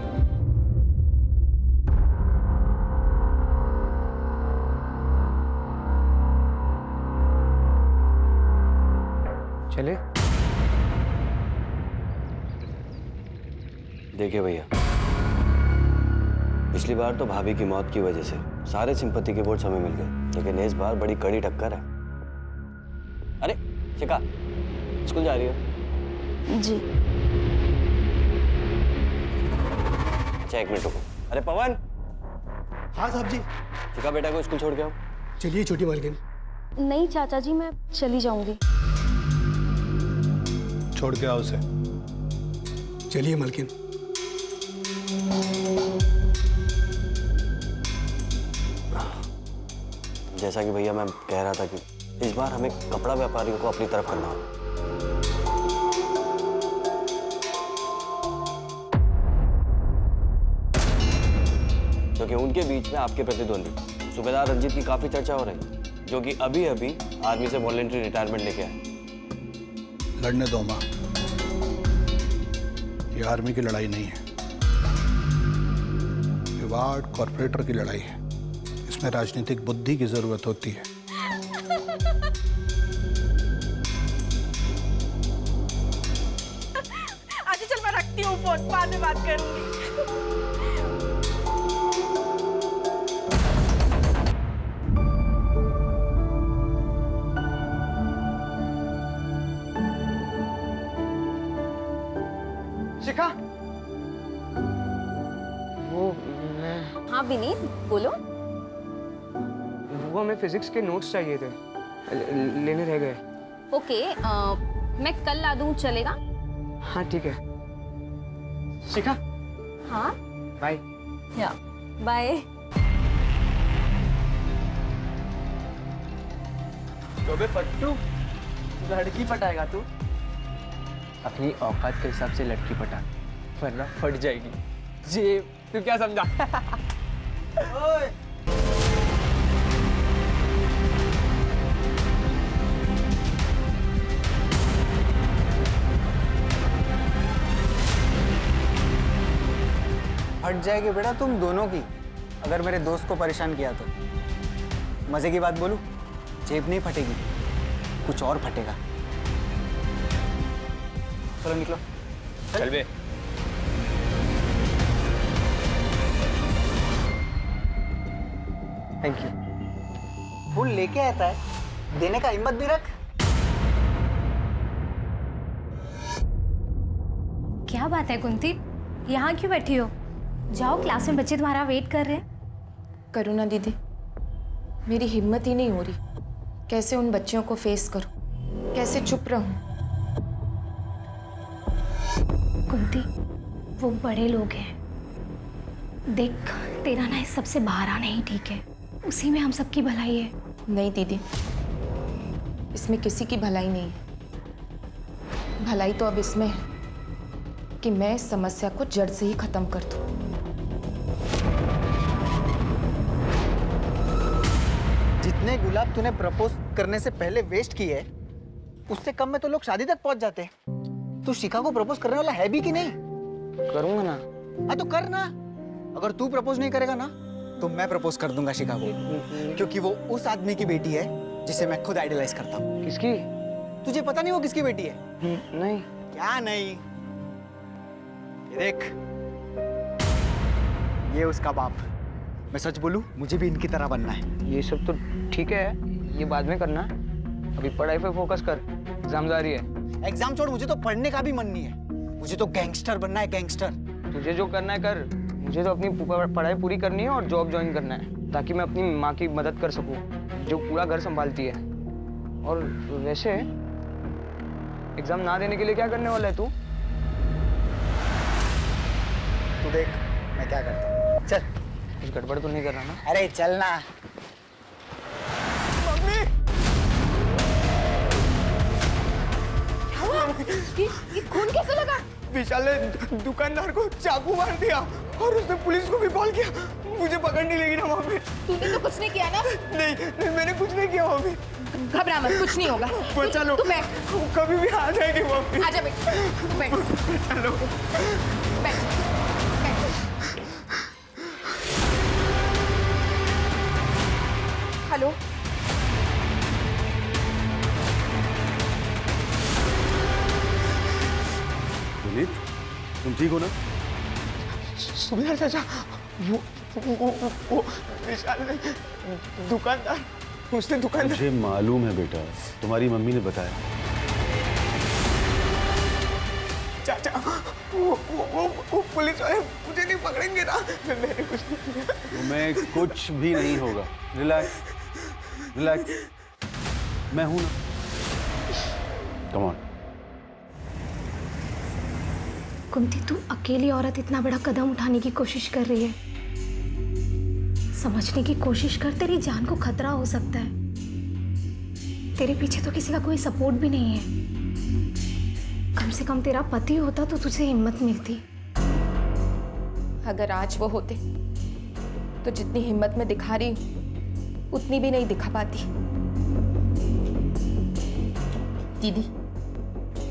चले। देखिए भैया, पिछली बार तो भाभी की मौत की वजह से सारे सिंपैथी के वोट्स हमें मिल गए, लेकिन इस बार बड़ी कड़ी टक्कर है। अरे शिखा, स्कूल जा रही हो? जी। अच्छा 1 मिनट रुको। अरे पवन। हाँ साहब जी। शिखा बेटा को स्कूल छोड़ के आओ। चलिए छोटी मालकिन। नहीं चाचा जी, मैं चली जाऊंगी। छोड़ के आओ उसे। चलिए मालकिन। जैसा कि भैया मैं कह रहा था कि इस बार हमें कपड़ा व्यापारियों को अपनी तरफ करना होगा। क्योंकि उनके बीच में आपके प्रतिद्वंदी सूबेदार रंजीत की काफी चर्चा हो रही है, जो कि अभी अभी आर्मी से वॉलंटरी रिटायरमेंट लेके आए। लड़ने दो माँ, ये आर्मी की लड़ाई नहीं है, ये वार्ड कॉर्पोरेटर की लड़ाई है। इसमें राजनीतिक बुद्धि की जरूरत होती है। अच्छा चल मैं रखती हूँ फोन, बाद में बात करूंगी। शिखा, वो मैं हाँ विनीत बोलो। वो हमें फिजिक्स के नोट्स चाहिए थे, लेने रह गए। ओके, मैं कल ला दूँ, चलेगा? हाँ ठीक है। शिखा। हाँ बाय। या बाय। तो बे फट्टू, लड़की पटाएगा तू? अपनी औकात के हिसाब से लड़की पटा, वरना फट जाएगी। जी तू क्या समझा? ओए फट जाएगी बेटा तुम दोनों की, अगर मेरे दोस्त को परेशान किया तो। मजे की बात बोलूं, जेब नहीं फटेगी, कुछ और फटेगा। चलो निकलो। चल बे। Thank you. फूल लेके आता है, देने का हिम्मत भी रख। क्या बात है कुंती, यहाँ क्यों बैठी हो? जाओ, क्लास में बच्चे तुम्हारा वेट कर रहे हैं। करुणा दीदी, मेरी हिम्मत ही नहीं हो रही। कैसे उन बच्चों को फेस करूं, कैसे चुप रहूं? कुंती, वो बड़े लोग हैं। देख, तेरा ना इस सबसे बाहर आना ही ठीक है, उसी में हम सबकी भलाई है। नहीं दीदी, इसमें किसी की भलाई नहीं है। भलाई तो अब इसमें है कि मैं इस समस्या को जड़ से ही खत्म कर दूं। जितने गुलाब तूने प्रपोज करने से पहले वेस्ट किए, उससे कम में तो लोग शादी तक पहुंच जाते। तू शिखा को प्रपोज करने वाला है भी कि नहीं? करूंगा ना। हाँ तो कर ना। अगर तू प्रपोज नहीं करेगा ना, तो मैं प्रपोज कर दूंगा शिखा को, क्योंकि वो उस आदमी की बेटी है जिसे मैं खुद आइडलाइज करता हूँ। किसकी? तुझे पता नहीं वो किसकी बेटी है? नहीं। क्या नहीं? ये देख, ये उसका बाप। मैं सच बोलूं, मुझे भी इनकी तरह बनना है। ये सब तो ठीक है, ये बाद में करना। अभी पढ़ाई पे फोकस कर, एग्जाम जारी है। एग्जाम छोड़, मुझे तो पढ़ने का भी मन नहीं है। मुझे तो गैंगस्टर बनना है, गैंगस्टर। तुझे जो करना है कर, मुझे तो अपनी पढ़ाई पूरी करनी है और जॉब ज्वाइन करना है, ताकि मैं अपनी माँ की मदद कर सकूं, जो पूरा घर संभालती है। और वैसे एग्जाम ना देने के लिए क्या करने वाला है तू? तू देख मैं क्या करता हूँ। चल। कुछ गड़बड़ तो नहीं कर रहा ना? अरे चल ना। ये खून कैसे लगा? विशाल ने दुकानदार को चाकू मार दिया और उसने पुलिस को भी कॉल किया। मुझे पकड़नी लेगी ना वहाँ पे। तूने तो कुछ नहीं किया ना? नहीं, मैंने कुछ नहीं किया वहाँ पे। घबरा मत, कुछ नहीं होगा। बचा लो। तू बैठ। कभी भी आ जाएगी वहाँ पे। आजा बेट, बैठ। बचा लो। बैठ। हेलो, विनीत, तुम ठीक हो ना? सुबह चाचा, वो विशाल ने दुकानदार, उसने दुकानदार। मुझे मालूम है बेटा, तुम्हारी मम्मी ने बताया। चाचा वो पुलिस वाले मुझे नहीं पकड़ेंगे ना? मैंने कुछ नहीं किया। तुम्हें कुछ भी नहीं होगा। रिलैक्स रिलैक्स, मैं हूं ना। Come on. कुंती, तू अकेली औरत इतना बड़ा कदम उठाने की कोशिश कर रही है। समझने की कोशिश कर, तेरी जान को खतरा हो सकता है। तेरे पीछे तो किसी का कोई सपोर्ट भी नहीं है। कम से कम तेरा पति होता तो तुझे हिम्मत मिलती। अगर आज वो होते तो जितनी हिम्मत मैं दिखा रही हूं उतनी भी नहीं दिखा पाती। दीदी,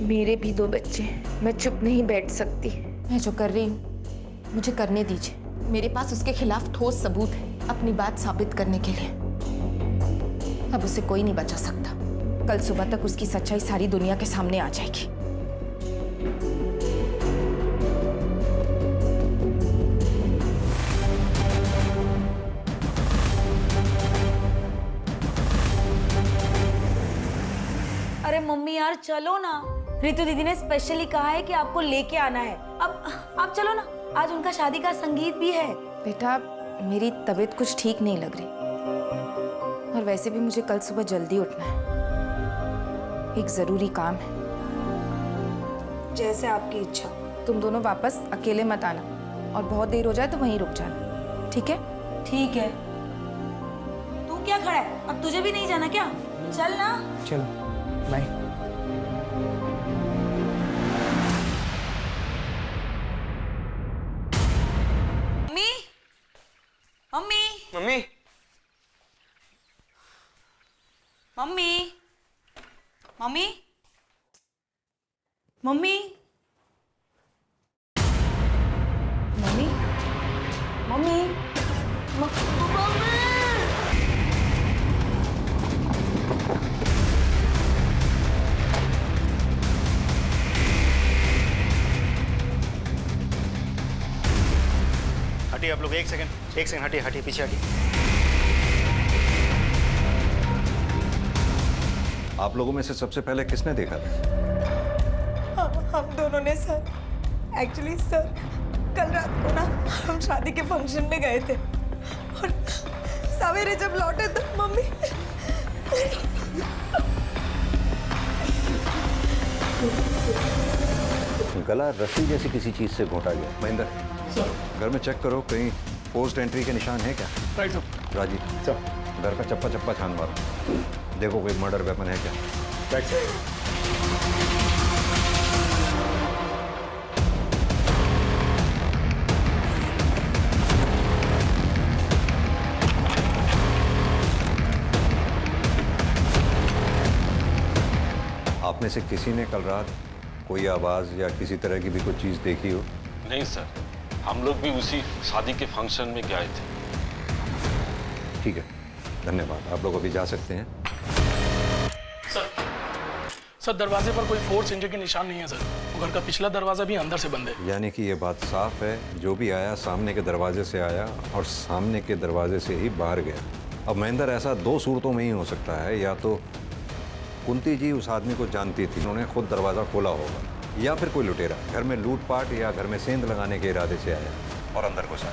मेरे भी 2 बच्चे हैं, मैं चुप नहीं बैठ सकती। मैं जो कर रही हूँ मुझे करने दीजिए। मेरे पास उसके खिलाफ ठोस सबूत है अपनी बात साबित करने के लिए। अब उसे कोई नहीं बचा सकता। कल सुबह तक उसकी सच्चाई सारी दुनिया के सामने आ जाएगी। अरे मम्मी यार चलो ना, रितु दीदी ने स्पेशली कहा है कि आपको लेके आना है। अब आप चलो ना, आज उनका शादी का संगीत भी है। बेटा, मेरी तबीयत कुछ ठीक नहीं लग रही और वैसे भी मुझे कल सुबह जल्दी उठना है। एक जरूरी काम है। जैसे आपकी इच्छा। तुम दोनों वापस अकेले मत आना और बहुत देर हो जाए तो वहीं रुक जाना, ठीक है? ठीक है। तू क्या खड़ा है? अब तुझे भी नहीं जाना क्या? चल ना। चलो bye. Mummy, mummy, mummy, mummy, mummy, mummy, mummy, mummy, हटिए आप लोग, एक सेकंड हटिए हटिए, पीछे हटिए। आप लोगों में से सबसे पहले किसने देखा था? हम दोनों ने सर। एक्चुअली सर, कल रात को ना हम शादी के फंक्शन में गए थे और सवेरे जब लौटे तो मम्मी गला रस्सी जैसी किसी चीज से घोटा गया। महेंद्र, घर में चेक करो, कहीं पोस्ट एंट्री के निशान है क्या? Right sir. राजीव, घर का चप्पा छान मारो, देखो कोई मर्डर वेपन है क्या। Right sir. आप में से किसी ने कल रात कोई आवाज या किसी तरह की भी कोई चीज देखी हो? नहीं सर, हम लोग भी उसी शादी के फंक्शन में गए थे। ठीक है, धन्यवाद। आप लोग अभी जा सकते हैं। सर दरवाजे पर कोई फोर्स इंजरी के निशान नहीं है सर। घर का पिछला दरवाजा भी अंदर से बंद है। यानी कि ये बात साफ है, जो भी आया सामने के दरवाजे से आया और सामने के दरवाजे से ही बाहर गया। अब महेंद्र, ऐसा 2 सूरतों में ही हो सकता है, या तो कुंती जी उस आदमी को जानती थी, उन्होंने खुद दरवाजा खोला होगा, या फिर कोई लुटेरा घर में लूटपाट या घर में सेंध लगाने के इरादे से आया और अंदर घुसा।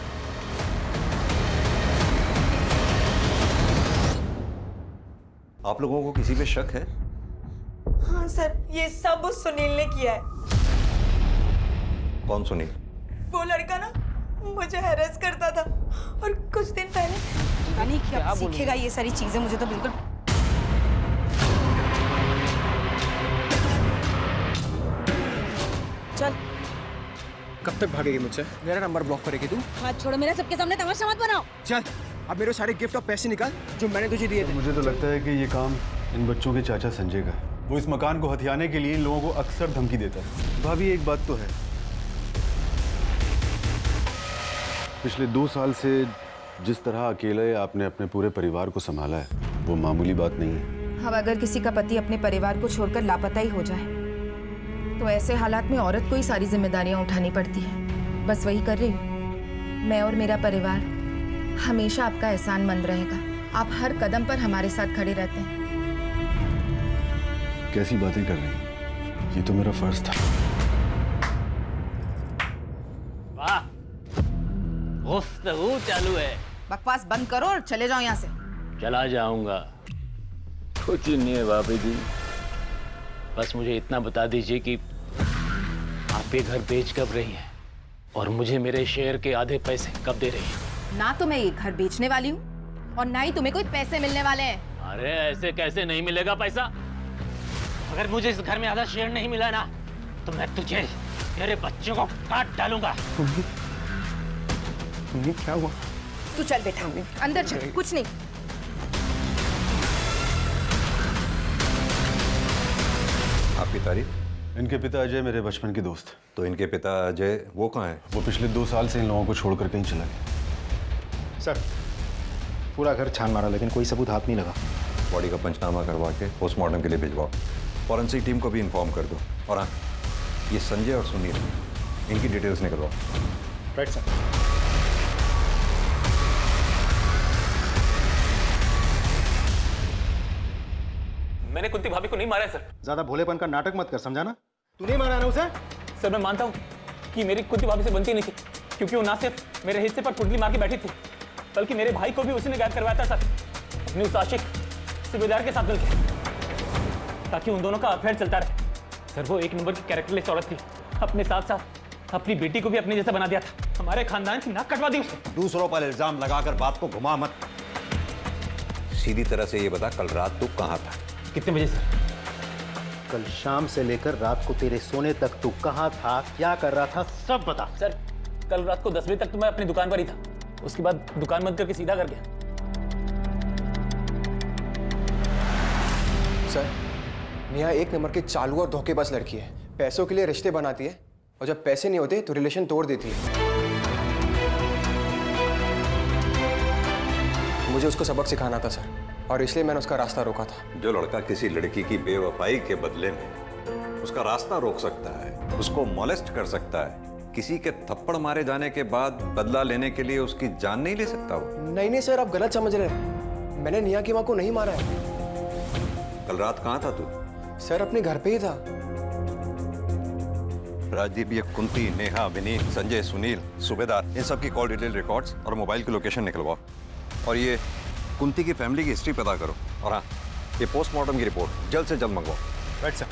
आप लोगों को किसी पे शक है? हाँ सर, ये सब उस सुनील ने किया है। कौन सुनील? वो लड़का ना मुझे हैरेस करता था और कुछ दिन पहले पता नहीं क्या सीखेगा ये सारी चीजें, मुझे तो बिल्कुल। चल। कब तक भागेगी मुझसे? मेरा नंबर ब्लॉक करेगी तू? हाथ छोड़ो मेरा, सबके सामने तमाशा मत बनाओ। चल, अब मेरे सारे गिफ्ट और पैसे निकाल जो मैंने तुझे दिए थे। मुझे तो लगता है कि ये काम इन बच्चों के चाचा संजय का है। वो इस मकान को हथियाने के लिए इन लोगों को अक्सर धमकी देता है। भाभी, एक बात तो है, पिछले 2 साल से जिस तरह अकेले आपने अपने पूरे परिवार को संभाला है, वो मामूली बात नहीं है। अब अगर किसी का पति अपने परिवार को छोड़कर लापता ही हो जाए तो ऐसे हालात में औरत को ही सारी जिम्मेदारियां उठानी पड़ती है। बस वही कर रही हूँ। मैं और मेरा परिवार हमेशा आपका एहसानमंद रहेगा। आप हर कदम पर हमारे साथ खड़े रहते हैं। कैसी बातें कर रही हैं? ये तो मेरा फर्ज था। वाह, गुफ्तगू चालू है। बकवास बंद करो और चले जाओ यहाँ से। चला जाऊंगा। कुछ नहीं है भाभी जी, बस मुझे इतना बता दीजिए कि आप ये घर बेच कब रही हैं और मुझे मेरे शेयर के आधे पैसे कब दे रही हैं। ना तो मैं ये घर बेचने वाली हूँ और ना ही तुम्हें कोई पैसे मिलने वाले हैं। अरे ऐसे कैसे नहीं मिलेगा पैसा? अगर मुझे इस घर में आधा शेयर नहीं मिला ना तो मैं तुझे, तेरे बच्चों को काट डालूंगा। क्या हुआ? तू चल बेटा, अंदर चल। कुछ नहीं। आपकी तारीफ? इनके पिता अजय मेरे बचपन के दोस्त। तो इनके पिता अजय वो कहाँ हैं? वो पिछले 2 साल से इन लोगों को छोड़कर कहीं चला गया। सर, पूरा घर छान मारा लेकिन कोई सबूत हाथ नहीं लगा। बॉडी का पंचनामा करवा के पोस्टमार्टम के लिए भिजवाओ। फॉरेंसिक टीम को भी इन्फॉर्म कर दो। और हाँ, ये संजय और सुनील, इनकी डिटेल्स निकलवाओ। Right sir. मैंने कुंती भाभी को नहीं मारा है सर। ज्यादा भोलेपन का नाटक मत कर, समझा ना? तू नहीं मारा ना उसे? सर मैं मानता हूँ कि मेरी कुंती भाभी से बनती नहीं थी, क्योंकि वो ना सिर्फ मेरे हिस्से पर कुंडली मार के बैठी थी, बल्कि मेरे भाई को भी उसी ने गायब करवाया था सर, अपने उस आशिक सूबेदार के साथ मिलकर, ताकि उन दोनों का अफेयर चलता रहे। सर वो एक नंबर की कैरेक्टरलेस औरत थी, अपने साथ साथ अपनी बेटी को भी अपने जैसा बना दिया था। हमारे खानदान की नाक कटवा दी उसने। दूसरों पर इल्जाम लगाकर बात को घुमा मत। सीधी तरह से ये बता, कल रात तू कहाँ था? कितने बजे सर? कल शाम से लेकर रात को तेरे सोने तक तू कहाँ था, क्या कर रहा था, सब बता। सर कल रात को 10 बजे तक तो मैं अपनी दुकान पर ही था, उसके बाद दुकान बंद करके सीधा कर गया। सर नेहा एक नंबर की चालू और धोखेबाज लड़की है। पैसों के लिए रिश्ते बनाती है और जब पैसे नहीं होते तो रिलेशन तोड़ देती है। मुझे उसको सबक सिखाना था सर, और इसलिए मैंने उसका रास्ता रोका था। जो लड़का किसी लड़की की बेवफाई के बदले में उसका रास्ता रोक सकता है, उसको मॉलेस्ट कर सकता है, किसी के थप्पड़ मारे जाने के बाद बदला लेने के लिए उसकी जान नहीं ले सकता वो? नहीं सर, आप गलत समझ रहे हैं। मैंने नेहा की माँ को नहीं मारा है। कल रात कहाँ था तू? सर अपने घर पे ही था। राजदीप, ये कुंती, नेहा, विनीत, संजय, सुनील, सूबेदार, इन सब की कॉल डिटेल रिकॉर्ड्स और मोबाइल की लोकेशन निकलवाओ। और ये कुंती की फैमिली की हिस्ट्री पता करो। और हाँ, ये पोस्टमार्टम की रिपोर्ट जल्द से जल्द मंगवाओ। Right sir.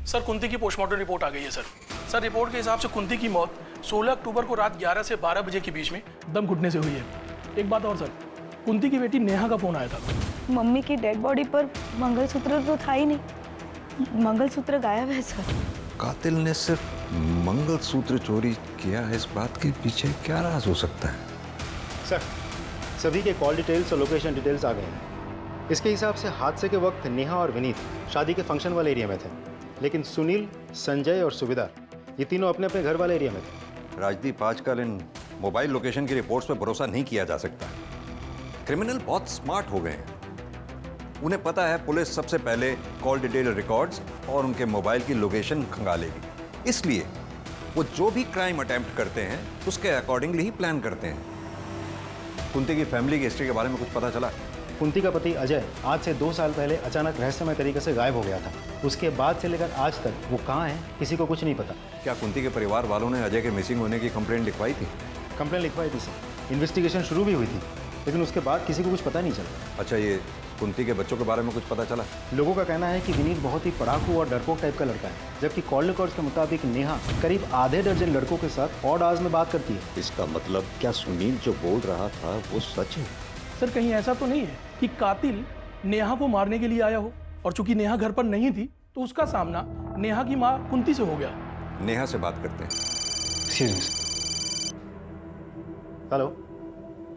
सर कुंती की पोस्टमार्टम रिपोर्ट आ गई है सर। सर रिपोर्ट के हिसाब से कुंती की मौत 16 अक्टूबर को रात 11 से 12 बजे के बीच में दम घुटने से हुई है। एक बात और सर, कुंती की बेटी नेहा का फोन आया था। मम्मी की डेड बॉडी पर मंगलसूत्र तो था ही नहीं, मंगलसूत्र गायब है सर। कातिल ने सिर्फ मंगलसूत्र चोरी किया है, इस बात के पीछे क्या राज हो सकता है? सर, सभी के कॉल डिटेल्स और लोकेशन डिटेल्स आ गए हैं। इसके हिसाब से हादसे के वक्त नेहा और विनीत शादी के फंक्शन वाले एरिया में थे, लेकिन सुनील, संजय और सूबेदार ये तीनों अपने अपने घर वाले एरिया में थे। राजदीप, आजकल इन मोबाइल लोकेशन की रिपोर्ट्स पर भरोसा नहीं किया जा सकता। क्रिमिनल बहुत स्मार्ट हो गए हैं। उन्हें पता है पुलिस सबसे पहले कॉल डिटेल रिकॉर्ड्स और उनके मोबाइल की लोकेशन खंगालेगी, इसलिए वो जो भी क्राइम अटेम्प्ट करते हैं उसके अकॉर्डिंगली ही प्लान करते हैं। कुंती की फैमिली की हिस्ट्री के बारे में कुछ पता चला? कुंती का पति अजय आज से 2 साल पहले अचानक रहस्यमय तरीके से गायब हो गया था। उसके बाद से लेकर आज तक वो कहाँ है किसी को कुछ नहीं पता। क्या कुंती के परिवार वालों ने अजय के मिसिंग होने की कंप्लेंट लिखवाई थी? कंप्लेंट लिखवाई थी सर, इन्वेस्टिगेशन शुरू भी हुई थी, लेकिन उसके बाद किसी को कुछ पता नहीं चला। अच्छा, ये कुंती के बच्चों के बारे में कुछ पता चला? लोगों का कहना है कि विनीत बहुत ही पढ़ाकू और डरपोक टाइप का लड़का है, जबकि कॉल रिकॉर्ड्स के मुताबिक नेहा करीब आधे दर्जन लड़कों के साथ ऑड आवर्स में बात करती है। इसका मतलब क्या सुनील जो बोल रहा था वो सच है? सर कहीं ऐसा तो नहीं है कि कातिल नेहा को मारने के लिए आया हो, और चूंकि नेहा घर पर नहीं थी तो उसका सामना नेहा की माँ कुंती से हो गया। नेहा से बात करते हैं। हेलो,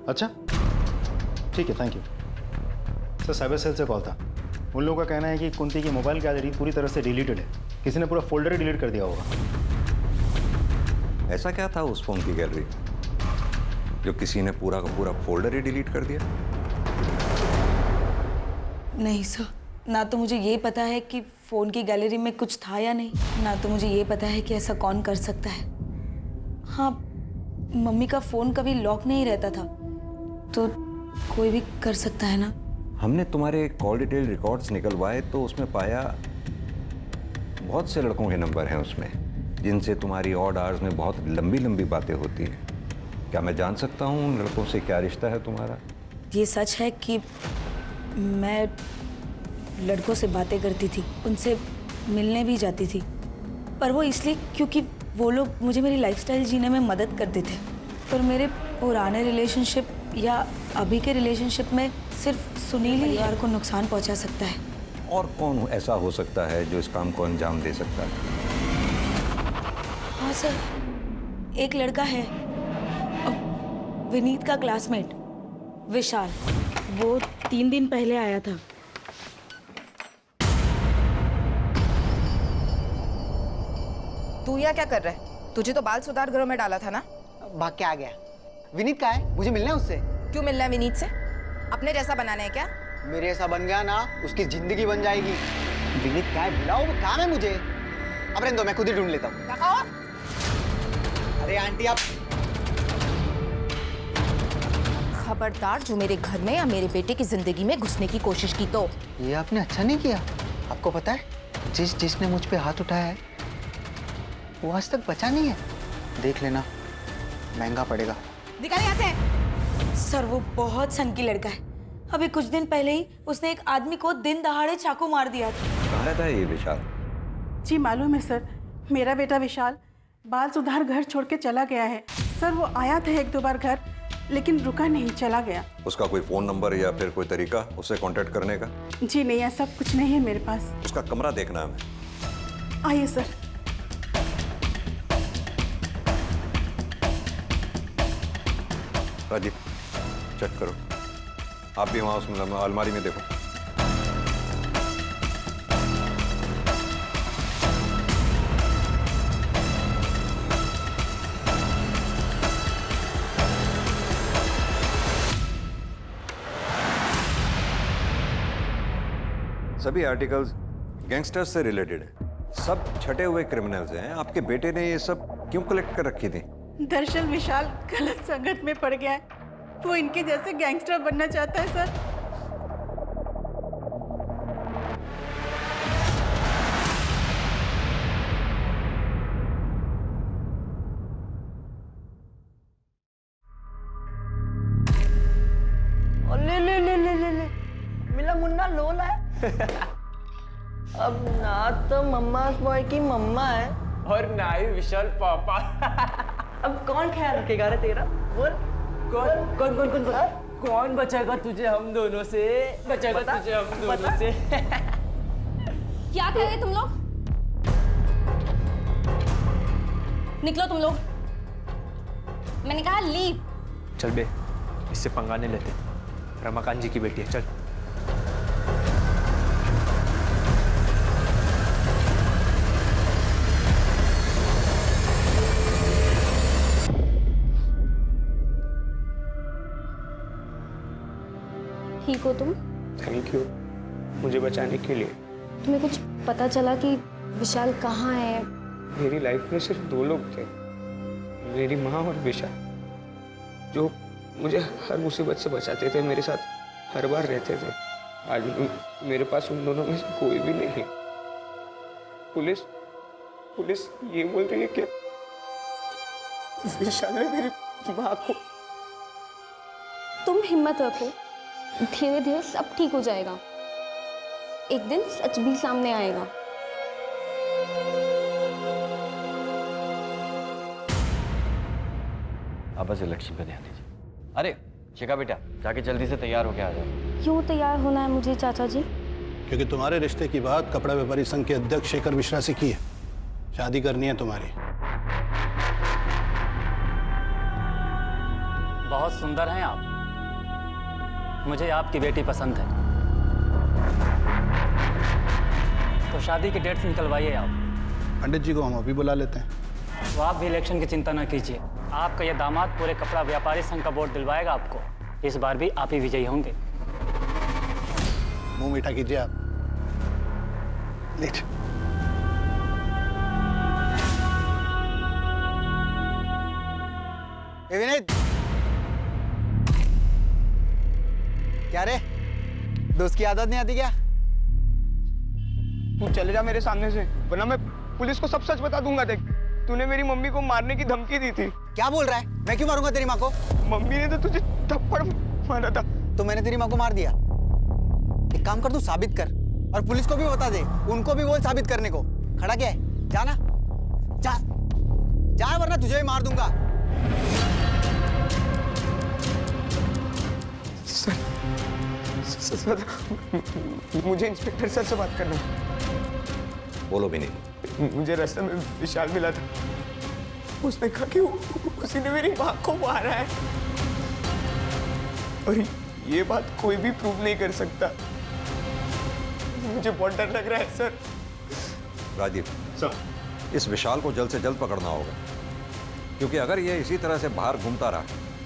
अच्छा ठीक है, thank you sir. Cyber cell से कॉल था। उन लोगों का कहना है कि कुंती की मोबाइल गैलरी पूरी तरह से डिलीटेड है, किसी ने पूरा फोल्डर ही डिलीट कर दिया होगा। ऐसा क्या था उस फोन की गैलरी जो किसी ने पूरा का पूरा फोल्डर ही डिलीट कर दिया? नहीं सर, ना तो मुझे ये पता है कि फ़ोन की गैलरी में कुछ था या नहीं, ना तो मुझे ये पता है कि ऐसा कौन कर सकता है। हाँ, मम्मी का फ़ोन कभी लॉक नहीं रहता था, तो कोई भी कर सकता है ना। हमने तुम्हारे कॉल डिटेल रिकॉर्ड्स निकलवाए तो उसमें पाया बहुत से लड़कों के नंबर हैं उसमें, जिनसे तुम्हारी ऑड आवर्स में बहुत लंबी लंबी बातें होती हैं। क्या मैं जान सकता हूँ उन लड़कों से क्या रिश्ता है तुम्हारा? ये सच है कि मैं लड़कों से बातें करती थी, उनसे मिलने भी जाती थी, पर वो इसलिए क्योंकि वो लोग मुझे मेरी लाइफस्टाइल जीने में मदद करते थे। पर मेरे पुराने रिलेशनशिप या अभी के रिलेशनशिप में सिर्फ सुनील ही परिवार को नुकसान पहुंचा सकता है। और कौन ऐसा हो सकता है जो इस काम को अंजाम दे सकता है? हाँ सर, एक लड़का है, विनीत का क्लासमेट विशाल। वो 3 दिन पहले आया था। तू यहाँ क्या कर रहा है? तुझे तो बाल सुधार गृह में डाला था ना? भाग के आ गया। विनीत कहाँ है? मुझे मिलना है उससे। क्यों मिलना है विनीत से? अपने जैसा बनाना है क्या? मेरे ऐसा बन गया ना, उसकी जिंदगी बन जाएगी। विनीत कहाँ है? बुलाओ, वो काम है मुझे। अब रहने दो, मैं खुद ही ढूंढ लेता हूँ। अरे आंटी आप खबरदार जो मेरे घर में या मेरे बेटे की जिंदगी में घुसने की कोशिश की तो। ये आपने अच्छा नहीं किया। आपको पता है जिसने मुझ पे हाथ उठाया है वो आज तक बचा नहीं है। देख लेना, महंगा पड़ेगा। निकल यहाँ से। सर वो बहुत सनकी लड़का है। अभी कुछ दिन पहले ही उसने एक आदमी को दिन दहाड़े चाकू मार दिया था। कहाँ रहता है ये विशाल? जी मालूम है सर, मेरा बेटा विशाल बाल सुधार घर छोड़ के चला गया है। सर वो आया था 1-2 बार घर, लेकिन रुका नहीं, चला गया। उसका कोई फोन नंबर या फिर कोई तरीका उससे कांटेक्ट करने का? जी नहीं, ऐसा कुछ नहीं है मेरे पास। उसका कमरा देखना है हमें। आइए सर। राजीव चेक करो, आप भी वहां उस अलमारी में देखो। सभी आर्टिकल्स गैंगस्टर्स से रिलेटेड है, सब छटे हुए क्रिमिनल्स हैं। आपके बेटे ने ये सब क्यों कलेक्ट कर रखी थी? दरअसल विशाल गलत संगत में पड़ गया है, वो इनके जैसे गैंगस्टर बनना चाहता है सर। ले ले ले ले ले ले मिला मुन्ना लोला है। अब ना तो मम्मा बॉय की मम्मा है और ना ही विशाल पापा। अब कौन ख्याल रखेगा रे तेरा? बोल कौन कौन कौन कौन कौन बचाएगा तुझे हम दोनों से? बचाएगा तुझे हम दोनों से। क्या कर रहे तुम लोग? निकलो तुम लोग, मैंने कहा लीव। चल बे, इससे पंगा नहीं लेते। रमाकांत जी की बेटी है, चल। ठीक हो तुम? थैंक यू मुझे बचाने के लिए। तुम्हें कुछ पता चला कि विशाल कहाँ है? मेरी लाइफ में सिर्फ 2 लोग थे, मेरी माँ और विशाल, जो मुझे हर मुसीबत से बचाते थे, मेरे साथ हर बार रहते थे। आज मेरे पास उन दोनों में से कोई भी नहीं है। पुलिस ये बोल रही है कि विशाल ने मेरी माँ को। तुम हिम्मत रखो, धीरे धीरे सब ठीक हो जाएगा। एक दिन सच भी सामने आएगा। आप बस इलेक्शन पे ध्यान दीजिए। अरे शिखा बेटा, जाके जल्दी से तैयार होके आ जाओ। क्यों तैयार होना है मुझे चाचा जी? क्योंकि तुम्हारे रिश्ते की बात कपड़ा व्यापारी संघ के अध्यक्ष शेखर मिश्रा से की है। शादी करनी है तुम्हारी। बहुत सुंदर हैं आप, मुझे आपकी बेटी पसंद है। तो शादी की डेट्स निकलवाइए आप। पंडित जी को हम अभी बुला लेते हैं। तो आप भी इलेक्शन की चिंता न कीजिए, आपका यह दामाद पूरे कपड़ा व्यापारी संघ का वोट दिलवाएगा आपको। इस बार भी आप ही विजयी होंगे। मुंह मीठा कीजिए आप। लेट। ए विनय, क्या रे, दोस्त की आदत नहीं आती क्या? तू चले जा मेरे सामने से, वरना मैं पुलिस को सब सच बता दूंगा। देख, तूने मेरी मम्मी को मारने की धमकी दी थी। क्या बोल रहा है? मैं क्यों मारूंगा तेरी माँ को? मम्मी ने तो तुझे थप्पड़ मारा था। तो मैंने तेरी माँ को मार दिया? एक काम कर, तू साबित कर और पुलिस को भी बता दे, उनको भी बोल साबित करने को। खड़ा क्या है? जाना, जा जा, वरना तुझे भी मार दूंगा। सर, मुझे इंस्पेक्टर सर से बात करना है। बोलो भी नहीं। मुझे रास्ते में विशाल मिला था, उसने कहा कि उसी ने मेरी माँ को मारा है, और ये बात कोई भी प्रूव नहीं कर सकता। मुझे बहुत डर लग रहा है सर। राजीव सर, इस विशाल को जल्द से जल्द पकड़ना होगा, क्योंकि अगर ये इसी तरह से बाहर घूमता रहा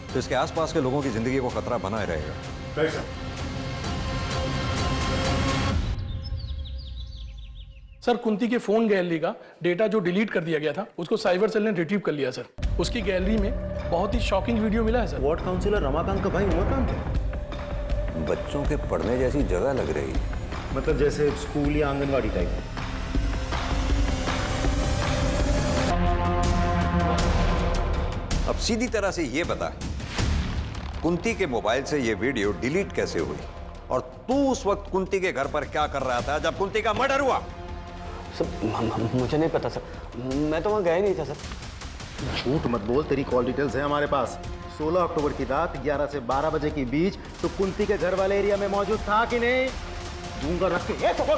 तो इसके आसपास के लोगों की जिंदगी को खतरा बना रहेगा। सर, कुंती के फोन गैलरी का डेटा जो डिलीट कर दिया गया था, उसको साइबर सेल ने रिट्रीव कर लिया सर। उसकी गैलरी में बहुत ही शॉकिंग वीडियो मिला है सर। वार्ड काउंसिलर रमाकांत का भाई उमाकांत है। बच्चों के पढ़ने जैसी जगह लग रही है, मतलब जैसे स्कूल या आंगनवाड़ी टाइप। अब सीधी तरह से ये बता, कुंती के मोबाइल से ये वीडियो डिलीट कैसे हुई, और तू उस वक्त कुंती के घर पर क्या कर रहा था जब कुंती का मर्डर हुआ? सर, मुझे नहीं पता सर, मैं तो वहाँ गया ही नहीं था सर। झूठ मत बोल, तेरी कॉल डिटेल्स है हमारे पास। 16 अक्टूबर की रात 11 से 12 बजे के बीच तो कुंती के घर वाले एरिया में मौजूद था कि नहीं? जूंगा रख के बता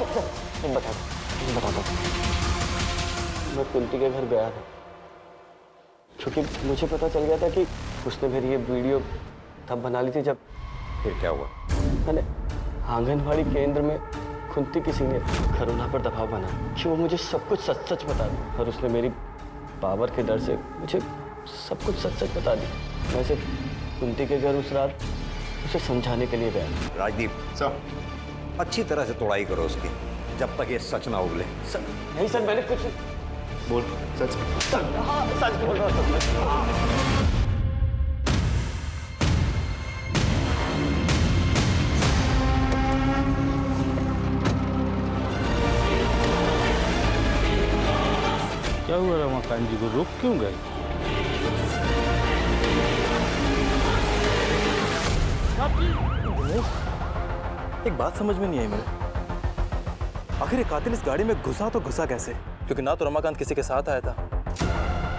दो। मैं कुंती के घर गया था, क्योंकि मुझे पता चल गया था कि उसने मेरी ये वीडियो तब बना ली थी जब। फिर क्या हुआ? मैंने आंगनवाड़ी केंद्र में कुंती किसी ने करुणा पर दबाव बना कि वो मुझे सब कुछ सच सच बता दी, और उसने मेरी पावर के डर से मुझे सब कुछ सच सच बता दी। मैं सिर्फ कुंती के घर उस रात उसे समझाने के लिए गया। राजदीप सर, अच्छी तरह से तोड़ाई करो उसकी, जब तक ये सच ना उगले। सर, नहीं सर, मैंने कुछ बोल सच। हाँ, सच बोल रहा हूँ। क्या हुआ रमाकांत जी को, रुक क्यों गए? एक बात समझ में नहीं आई मेरे, आखिर ये कातिल इस गाड़ी में घुसा तो घुसा कैसे? क्योंकि ना तो रमाकांत किसी के साथ आया था,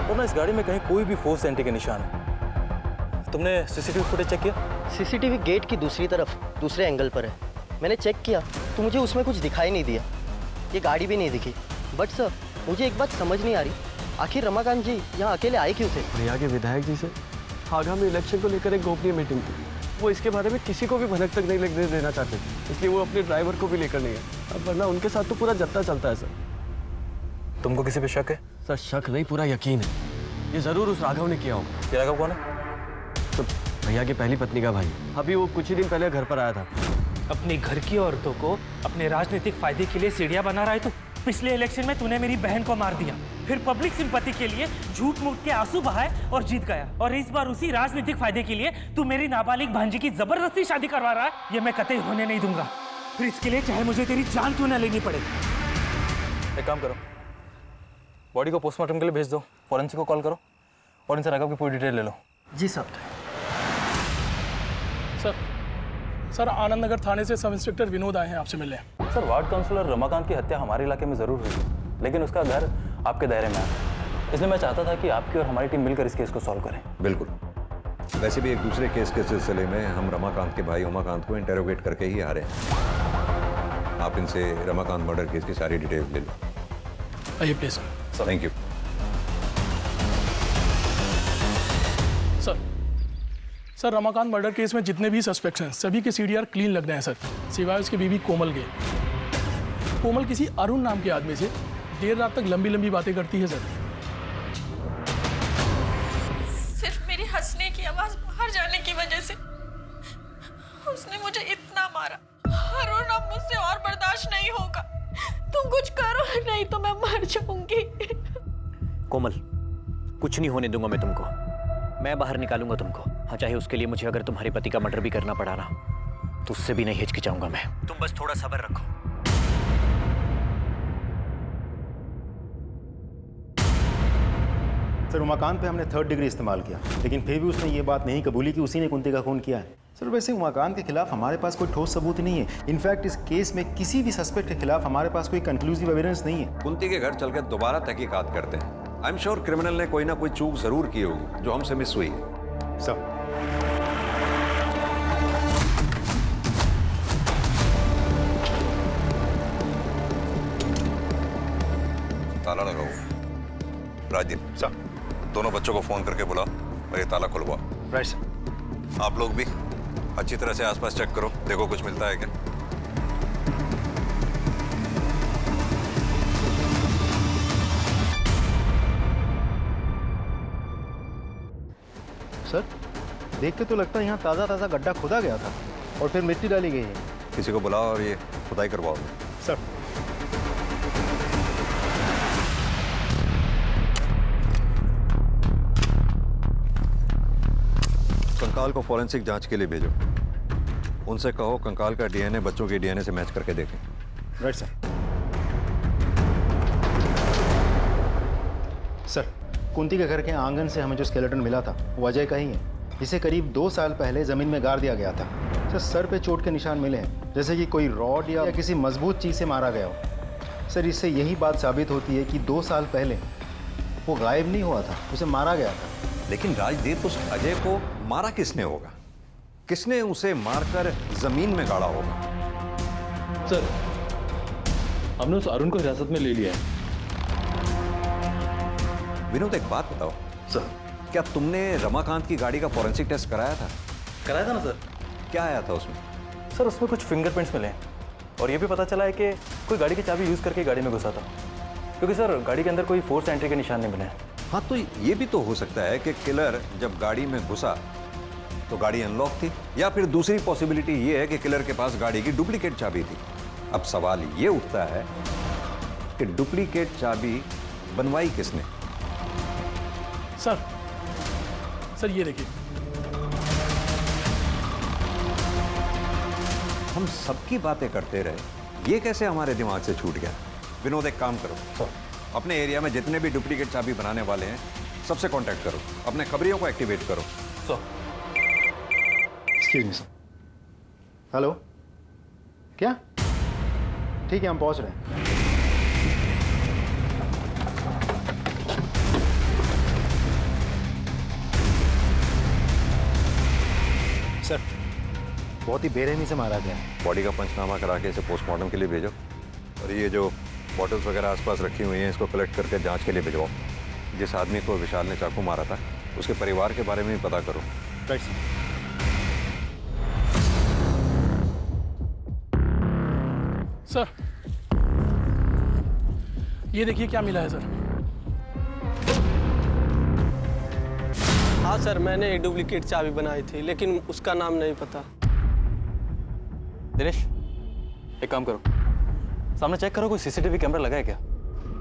और ना इस गाड़ी में कहीं कोई भी फोर्स एंट्री के निशान है। तुमने सीसीटीवी फुटेज चेक किया? सीसीटीवी गेट की दूसरी तरफ दूसरे एंगल पर है। मैंने चेक किया तो मुझे उसमें कुछ दिखाई नहीं दिया, ये गाड़ी भी नहीं दिखी। बट सर, मुझे एक बात समझ नहीं आ रही, आखिर रमाकांत जी यहाँ अकेले आए क्यों थे? भैया के विधायक जी से आगामी इलेक्शन को लेकर एक गोपनीय मीटिंग थी। वो इसके बारे में किसी को भी भनक तक नहीं लगने देना चाहते थे, इसलिए वो अपने ड्राइवर को भी लेकर नहीं है। अब वरना उनके साथ तो पूरा जत्था चलता है सर। तुमको किसी पे शक है? सर, शक नहीं, पूरा यकीन है, ये जरूर उस राघव ने किया होगा। ये राघव कौन है? तो भैया की पहली पत्नी का भाई, अभी वो कुछ ही दिन पहले घर पर आया था। अपने घर की औरतों को अपने राजनीतिक फायदे के लिए सीढ़ियां बना रहा है। तो पिछले इलेक्शन में तूने मेरी बहन को मार दिया, फिर पब्लिक सिंपैथी के लिए झूठ मूठ के आंसू बहाए और जीत गया, और इस बार उसी राजनीतिक फायदे के लिए तू मेरी नाबालिग भांजी की जबरदस्ती शादी करवा रहा है। ये मैं कतई होने नहीं दूंगा, फिर इसके लिए चाहे मुझे तेरी जान क्यों ना लेनी पड़े। एक काम करो, बॉडी को पोस्टमार्टम के लिए भेज दो, फॉरेंसिक को कॉल करो और इनसे राघव की पूरी डिटेल ले लो। जी साहब। सर, आनंद नगर थाने से सब इंस्पेक्टर विनोद आए हैं आपसे मिलने। सर, वार्ड काउंसलर रमाकांत की हत्या हमारे इलाके में जरूर हुई, लेकिन उसका घर आपके दायरे में है, इसलिए मैं चाहता था कि आपकी और हमारी टीम मिलकर इस केस को सॉल्व करें। बिल्कुल, वैसे भी एक दूसरे केस के सिलसिले में हम रमाकांत के भाई उमाकांत को इंटेरोगेट करके ही आ रहे हैं। आप इनसे रमाकांत मर्डर केस की सारी डिटेल ले लो। आइए please. Thank you sir, Ramakant murder case में जितने भी सस्पेक्ट्स हैं सभी के सीडीआर क्लीन लग रहे हैं सर, सिवाय उसकी बीवी कोमल के। कोमल किसी अरुण नाम के आदमी से देर रात तक लंबी लंबी बातें करती है सर। सिर्फ मेरी हंसने की आवाज बाहर जाने की वजह से उसने मुझे इतना मारा। अरुण, अब मुझसे और बर्दाश्त नहीं होगा। तुम कुछ करो, नहीं तो मैं मर जाऊंगी। कोमल, कुछ नहीं होने दूंगा मैं तुमको। मैं बाहर निकालूंगा तुमको। हाँ, चाहे उसके लिए मुझे अगर तुम्हारे पति का मर्डर भी करना पड़ा ना, तो उससे भी नहीं हिचकिचाऊंगा मैं। तुम बस थोड़ा सब्र रखो। सर, उमाकांत पे हमने 3rd डिग्री इस्तेमाल किया, लेकिन फिर भी उसने ये बात नहीं कबूली कि उसी ने कुंती का खून किया है। सर, वैसे उमाकांत के खिलाफ हमारे पास कोई ठोस सबूत नहीं है। इनफैक्ट इस केस में किसी भी सस्पेक्ट के खिलाफ हमारे पास कोई कंक्लूसिव एविडेंस नहीं है। कुंती के घर चलकर दोबारा तहकीकात करते हैं। आई एम श्योर क्रिमिनल ने कोई ना कोई चूक जरूर की होगी जो हमसे मिस हुई है। सर, ताला लगाओ। राजीव सर, दोनों बच्चों को फोन करके बुलाओ और ये ताला खुलवाओ। Right sir. आप लोग भी अच्छी तरह से आसपास चेक करो, देखो कुछ मिलता है क्या। सर, देख के तो लगता है यहाँ ताज़ा ताज़ा गड्ढा खोदा गया था और फिर मिट्टी डाली गई है। किसी को बुलाओ और ये खुदाई करवाओ। सर। कंकाल को फॉरेंसिक जांच के लिए भेजो। उनसे कहो कंकाल का डीएनए बच्चों के डीएनए से मैच करके देखें। Right sir. सर, कुंती के घर के आंगन से हमें जो स्केलेटन मिला था वो अजय का ही है। इसे करीब 2 साल पहले जमीन में गाड़ दिया गया था। सर पे चोट के निशान मिले हैं, जैसे कि कोई रॉड या किसी मजबूत चीज से मारा गया हो। सर, इससे यही बात साबित होती है कि 2 साल पहले वो गायब नहीं हुआ था, उसे मारा गया था। लेकिन राजदीप, उस अजय को मारा किसने होगा? किसने उसे मारकर जमीन में गाड़ा होगा? सर, हमने उस अरुण को हिरासत में ले लिया है। विनोद, एक बात बताओ सर, क्या तुमने रमाकांत की गाड़ी का फॉरेंसिक टेस्ट कराया था? कराया था ना सर। क्या आया था उसमें? सर, उसमें कुछ फिंगरप्रिंट्स मिले और ये भी पता चला है कि कोई गाड़ी की चाबी यूज़ करके गाड़ी में घुसा था, क्योंकि सर गाड़ी के अंदर कोई फोर्स एंट्री के निशान नहीं मिले हैं। हाँ, तो ये भी तो हो सकता है कि किलर जब गाड़ी में घुसा तो गाड़ी अनलॉक थी, या फिर दूसरी पॉसिबिलिटी ये है कि किलर के पास गाड़ी की डुप्लीकेट चाबी थी। अब सवाल ये उठता है कि डुप्लीकेट चाबी बनवाई किसने? सर ये देखिए। हम सबकी बातें करते रहे, ये कैसे हमारे दिमाग से छूट गया? विनोद, एक काम करो, अपने एरिया में जितने भी डुप्लीकेट चाबी बनाने वाले हैं सबसे कांटेक्ट करो, अपने खबरियों को एक्टिवेट करो। Excuse me sir. हेलो, क्या? ठीक है, हम पहुंच रहे हैं। सर, बहुत ही बेरहमी से मारा गया। बॉडी का पंचनामा करा के इसे पोस्टमार्टम के लिए भेजो, और ये जो बॉटल्स वगैरह आसपास रखी हुई हैं इसको कलेक्ट करके जांच के लिए भिजवाओ। जिस आदमी को विशाल ने चाकू मारा था उसके परिवार के बारे में भी पता करो। Right sir. सर, ये देखिए क्या मिला है सर। हाँ सर, मैंने एक डुप्लीकेट चाबी बनाई थी, लेकिन उसका नाम नहीं पता। दिनेश, एक काम करो, सामने चेक करो कोई सीसीटीवी कैमरा लगा है क्या,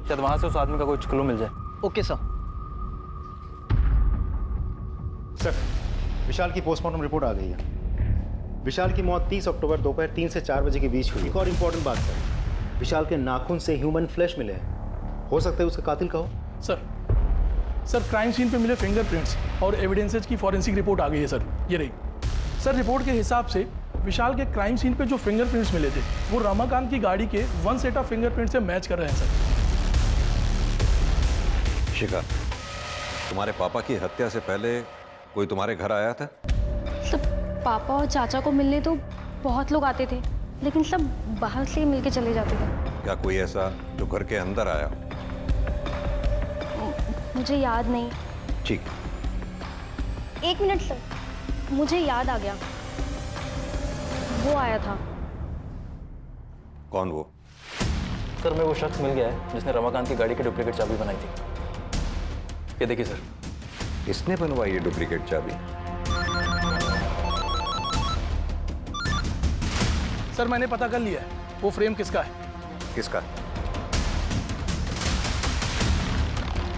शायद वहां से उस आदमी का कोई क्लू मिल जाए। Okay sir. सर, विशाल की पोस्टमार्टम रिपोर्ट आ गई है। विशाल की मौत 30 अक्टूबर दोपहर 3 से 4 बजे के बीच हुई। एक और इम्पोर्टेंट बात सर, विशाल के नाखून से ह्यूमन फ्लैश मिले हैं। हो सकता है उसका कातिल का हो। सर क्राइम सीन पे मिले फिंगरप्रिंट्स और एविडेंसेज की फॉरेंसिक रिपोर्ट आ गई है सर। ये रही सर। रिपोर्ट के हिसाब से विशाल के क्राइम सीन पे जो फिंगरप्रिंट्स मिले थे वो रमाकांत की गाड़ी के 1 सेट ऑफ फिंगरप्रिंट से मैच कर रहे हैं सर। शिखा, तुम्हारे पापा की हत्या से पहले कोई तुम्हारे घर आया था? सब पापा और चाचा को मिलने तो बहुत लोग आते थे, लेकिन सब बाहर से ही मिलके चले जाते थे। क्या कोई ऐसा जो घर के अंदर आया? मुझे याद नहीं। ठीक। 1 मिनट सर, मुझे याद आ गया, वो आया था। कौन वो? सर, मैं वो शख्स मिल गया है जिसने रमाकांत की गाड़ी की डुप्लीकेट चाबी बनाई थी। ये देखिए सर। किसने बनवाई ये डुप्लीकेट चाबी? सर मैंने पता कर लिया है वो फ्रेम किसका है। किसका?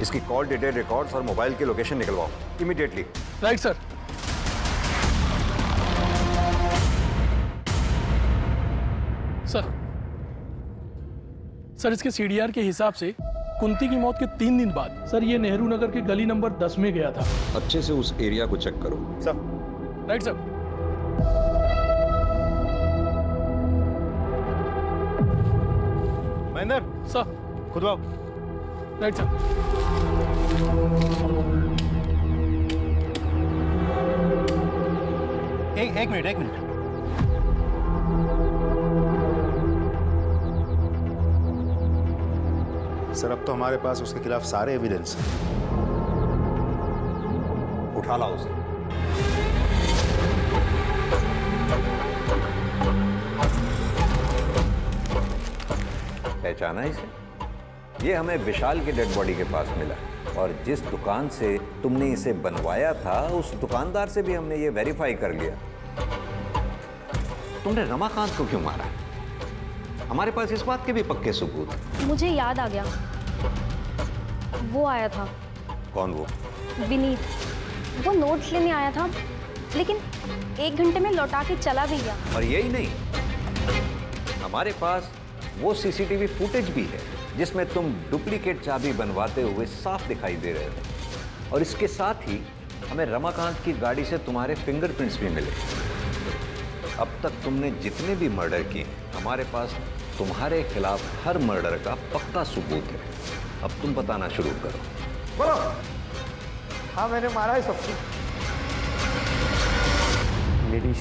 इसकी कॉल डिटेल रिकॉर्ड्स और मोबाइल की लोकेशन निकलवाओ इमीडिएटली। Right sir. सर इसके सीडीआर के हिसाब से कुंती की मौत के 3 दिन बाद सर ये नेहरू नगर के गली नंबर 10 में गया था। अच्छे से उस एरिया को चेक करो। Sir. Right sir. Mahendra sir. खुद आओ। Right sir. एक मिनट। सर अब तो हमारे पास उसके खिलाफ सारे एविडेंस हैं। उठा लाओ उसे। पहचाना इसे? ये हमें विशाल की डेड बॉडी के पास मिला और जिस दुकान से तुमने इसे बनवाया था उस दुकानदार से भी हमने ये वेरीफाई कर लिया। तुमने रमाकांत को क्यों मारा? हमारे पास इस बात के भी पक्के सबूत। मुझे याद आ गया, वो आया था। कौन वो? विनीत। वो नोट्स लेने आया था, लेकिन 1 घंटे में लौटा के चला भी गया। और यही नहीं, हमारे पास वो सीसीटीवी फुटेज भी है जिसमें तुम डुप्लीकेट चाबी बनवाते हुए साफ दिखाई दे रहे थे। और इसके साथ ही हमें रमाकांत की गाड़ी से तुम्हारे फिंगरप्रिंट्स भी मिले। अब तक तुमने जितने भी मर्डर किए, हमारे पास तुम्हारे खिलाफ हर मर्डर का पक्का सबूत है। अब तुम बताना शुरू करो। बोलो। हाँ, मैंने मारा है सबको। मेरी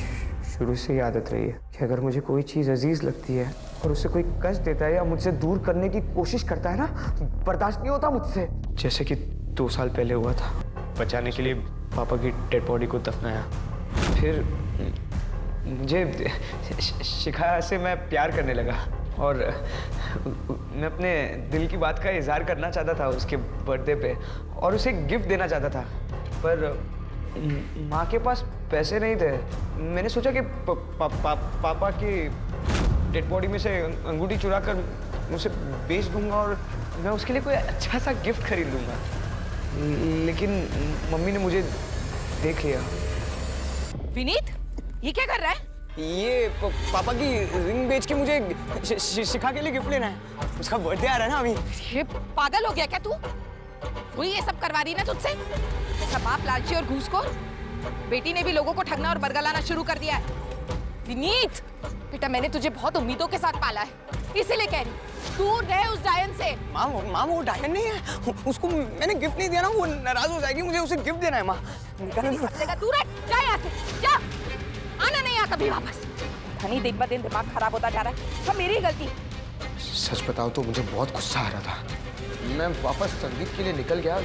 शुरू से ही आदत रही है कि अगर मुझे कोई चीज़ अजीज लगती है और उसे कोई कष्ट देता है या मुझसे दूर करने की कोशिश करता है ना, बर्दाश्त नहीं होता मुझसे। जैसे कि 2 साल पहले हुआ था। बचाने के लिए पापा की डेड बॉडी को दफनाया, फिर मुझे शिखा से मैं प्यार करने लगा और मैं अपने दिल की बात का इजहार करना चाहता था उसके बर्थडे पे और उसे गिफ्ट देना चाहता था, पर माँ के पास पैसे नहीं थे। मैंने सोचा कि पापा की डेड बॉडी में से अंगूठी चुरा कर उसे बेच दूंगा और मैं उसके लिए कोई अच्छा सा गिफ्ट खरीद लूँगा, लेकिन मम्मी ने मुझे देख लिया। विनीत, ये क्या कर रहा है? ये पापा की रिंग बेच के मुझे शिखा के लिए गिफ्ट लेना है। उसका बर्थडे आ रहा है ना अभी। ये पागल हो गया क्या तू? वही ये सब करवा रही ना तुझसे? ऐसा बाप लालची और घूसखोर। बेटी ने भी लोगों को ठगना और बरगलाना शुरू कर दिया है। विनीत, बेटा मैंने तुझे बहुत उम्मीदों के साथ पाला है, इसीलिए कह रही दूर रहे उस डायन से। माँ वो डायन नहीं है, उसको मैंने गिफ्ट नहीं दिया ना, वो नाराज हो जाएगी। मुझे उसे गिफ्ट देना है माँ। दूर है, जा यहाँ से, जा। आना नहीं आता भी वापस। धनी दिन ब दिन दिमाग खराब होता जा रहा है, सब मेरी गलती। सच बताओ तो मुझे बहुत गुस्सा आ रहा था। मैं वापस संगीत के लिए निकल गया,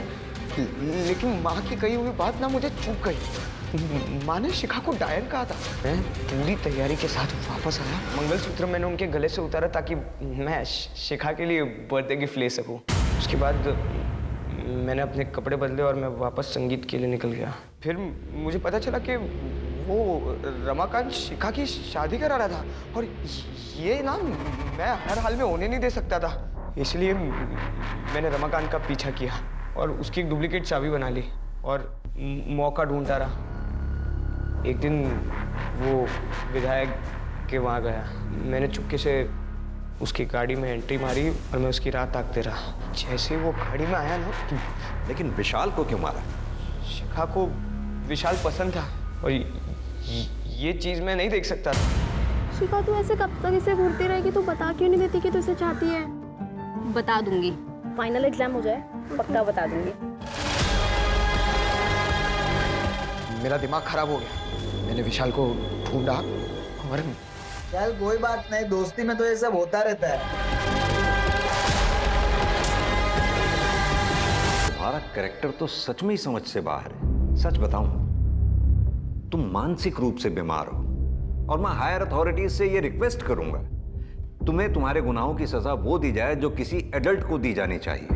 लेकिन माँ की कही हुई बात ना मुझे चूक गई। माँ ने शिखा को डायन कहा था। मैं पूरी तैयारी के साथ वापस आया। मंगलसूत्र मैंने उनके गले से उतारा ताकि मैं शिखा के लिए बर्थडे गिफ्ट ले सकूं। उसके बाद मैंने अपने कपड़े बदले और मैं वापस संगीत के लिए निकल गया। फिर मुझे पता चला कि वो रमाकांत शिखा की शादी करा रहा था और ये ना मैं हर हाल में होने नहीं दे सकता था। इसलिए मैंने रमाकांत का पीछा किया और उसकी एक डुप्लीकेट चाबी बना ली और मौका ढूंढता रहा। एक दिन वो विधायक के वहाँ गया। मैंने चुपके से उसकी गाड़ी में एंट्री मारी और मैं उसकी राह ताकते रहा। जैसे वो गाड़ी में आया ना। लेकिन विशाल को क्यों मारा? शिखा को विशाल पसंद था और ये चीज़ मैं नहीं देख सकता था। शिखा, तू ऐसे कब तक इसे घूरती रहेगी? तू बता क्यों नहीं देती कि तू इसे चाहती है? बता दूंगी, फाइनल एग्जाम हो जाए पक्का बता दूंगी। मेरा दिमाग खराब हो गया। मैंने विशाल को ढूंढा और चल कोई बात नहीं, दोस्ती में तो ये सब होता रहता है। तुम्हारा कैरेक्टर तो सच में ही समझ से बाहर है। सच बताऊं, तुम मानसिक रूप से बीमार हो और मैं हायर अथॉरिटीज से ये रिक्वेस्ट करूंगा तुम्हें तुम्हारे गुनाहों की सजा वो दी जाए जो किसी एडल्ट को दी जानी चाहिए।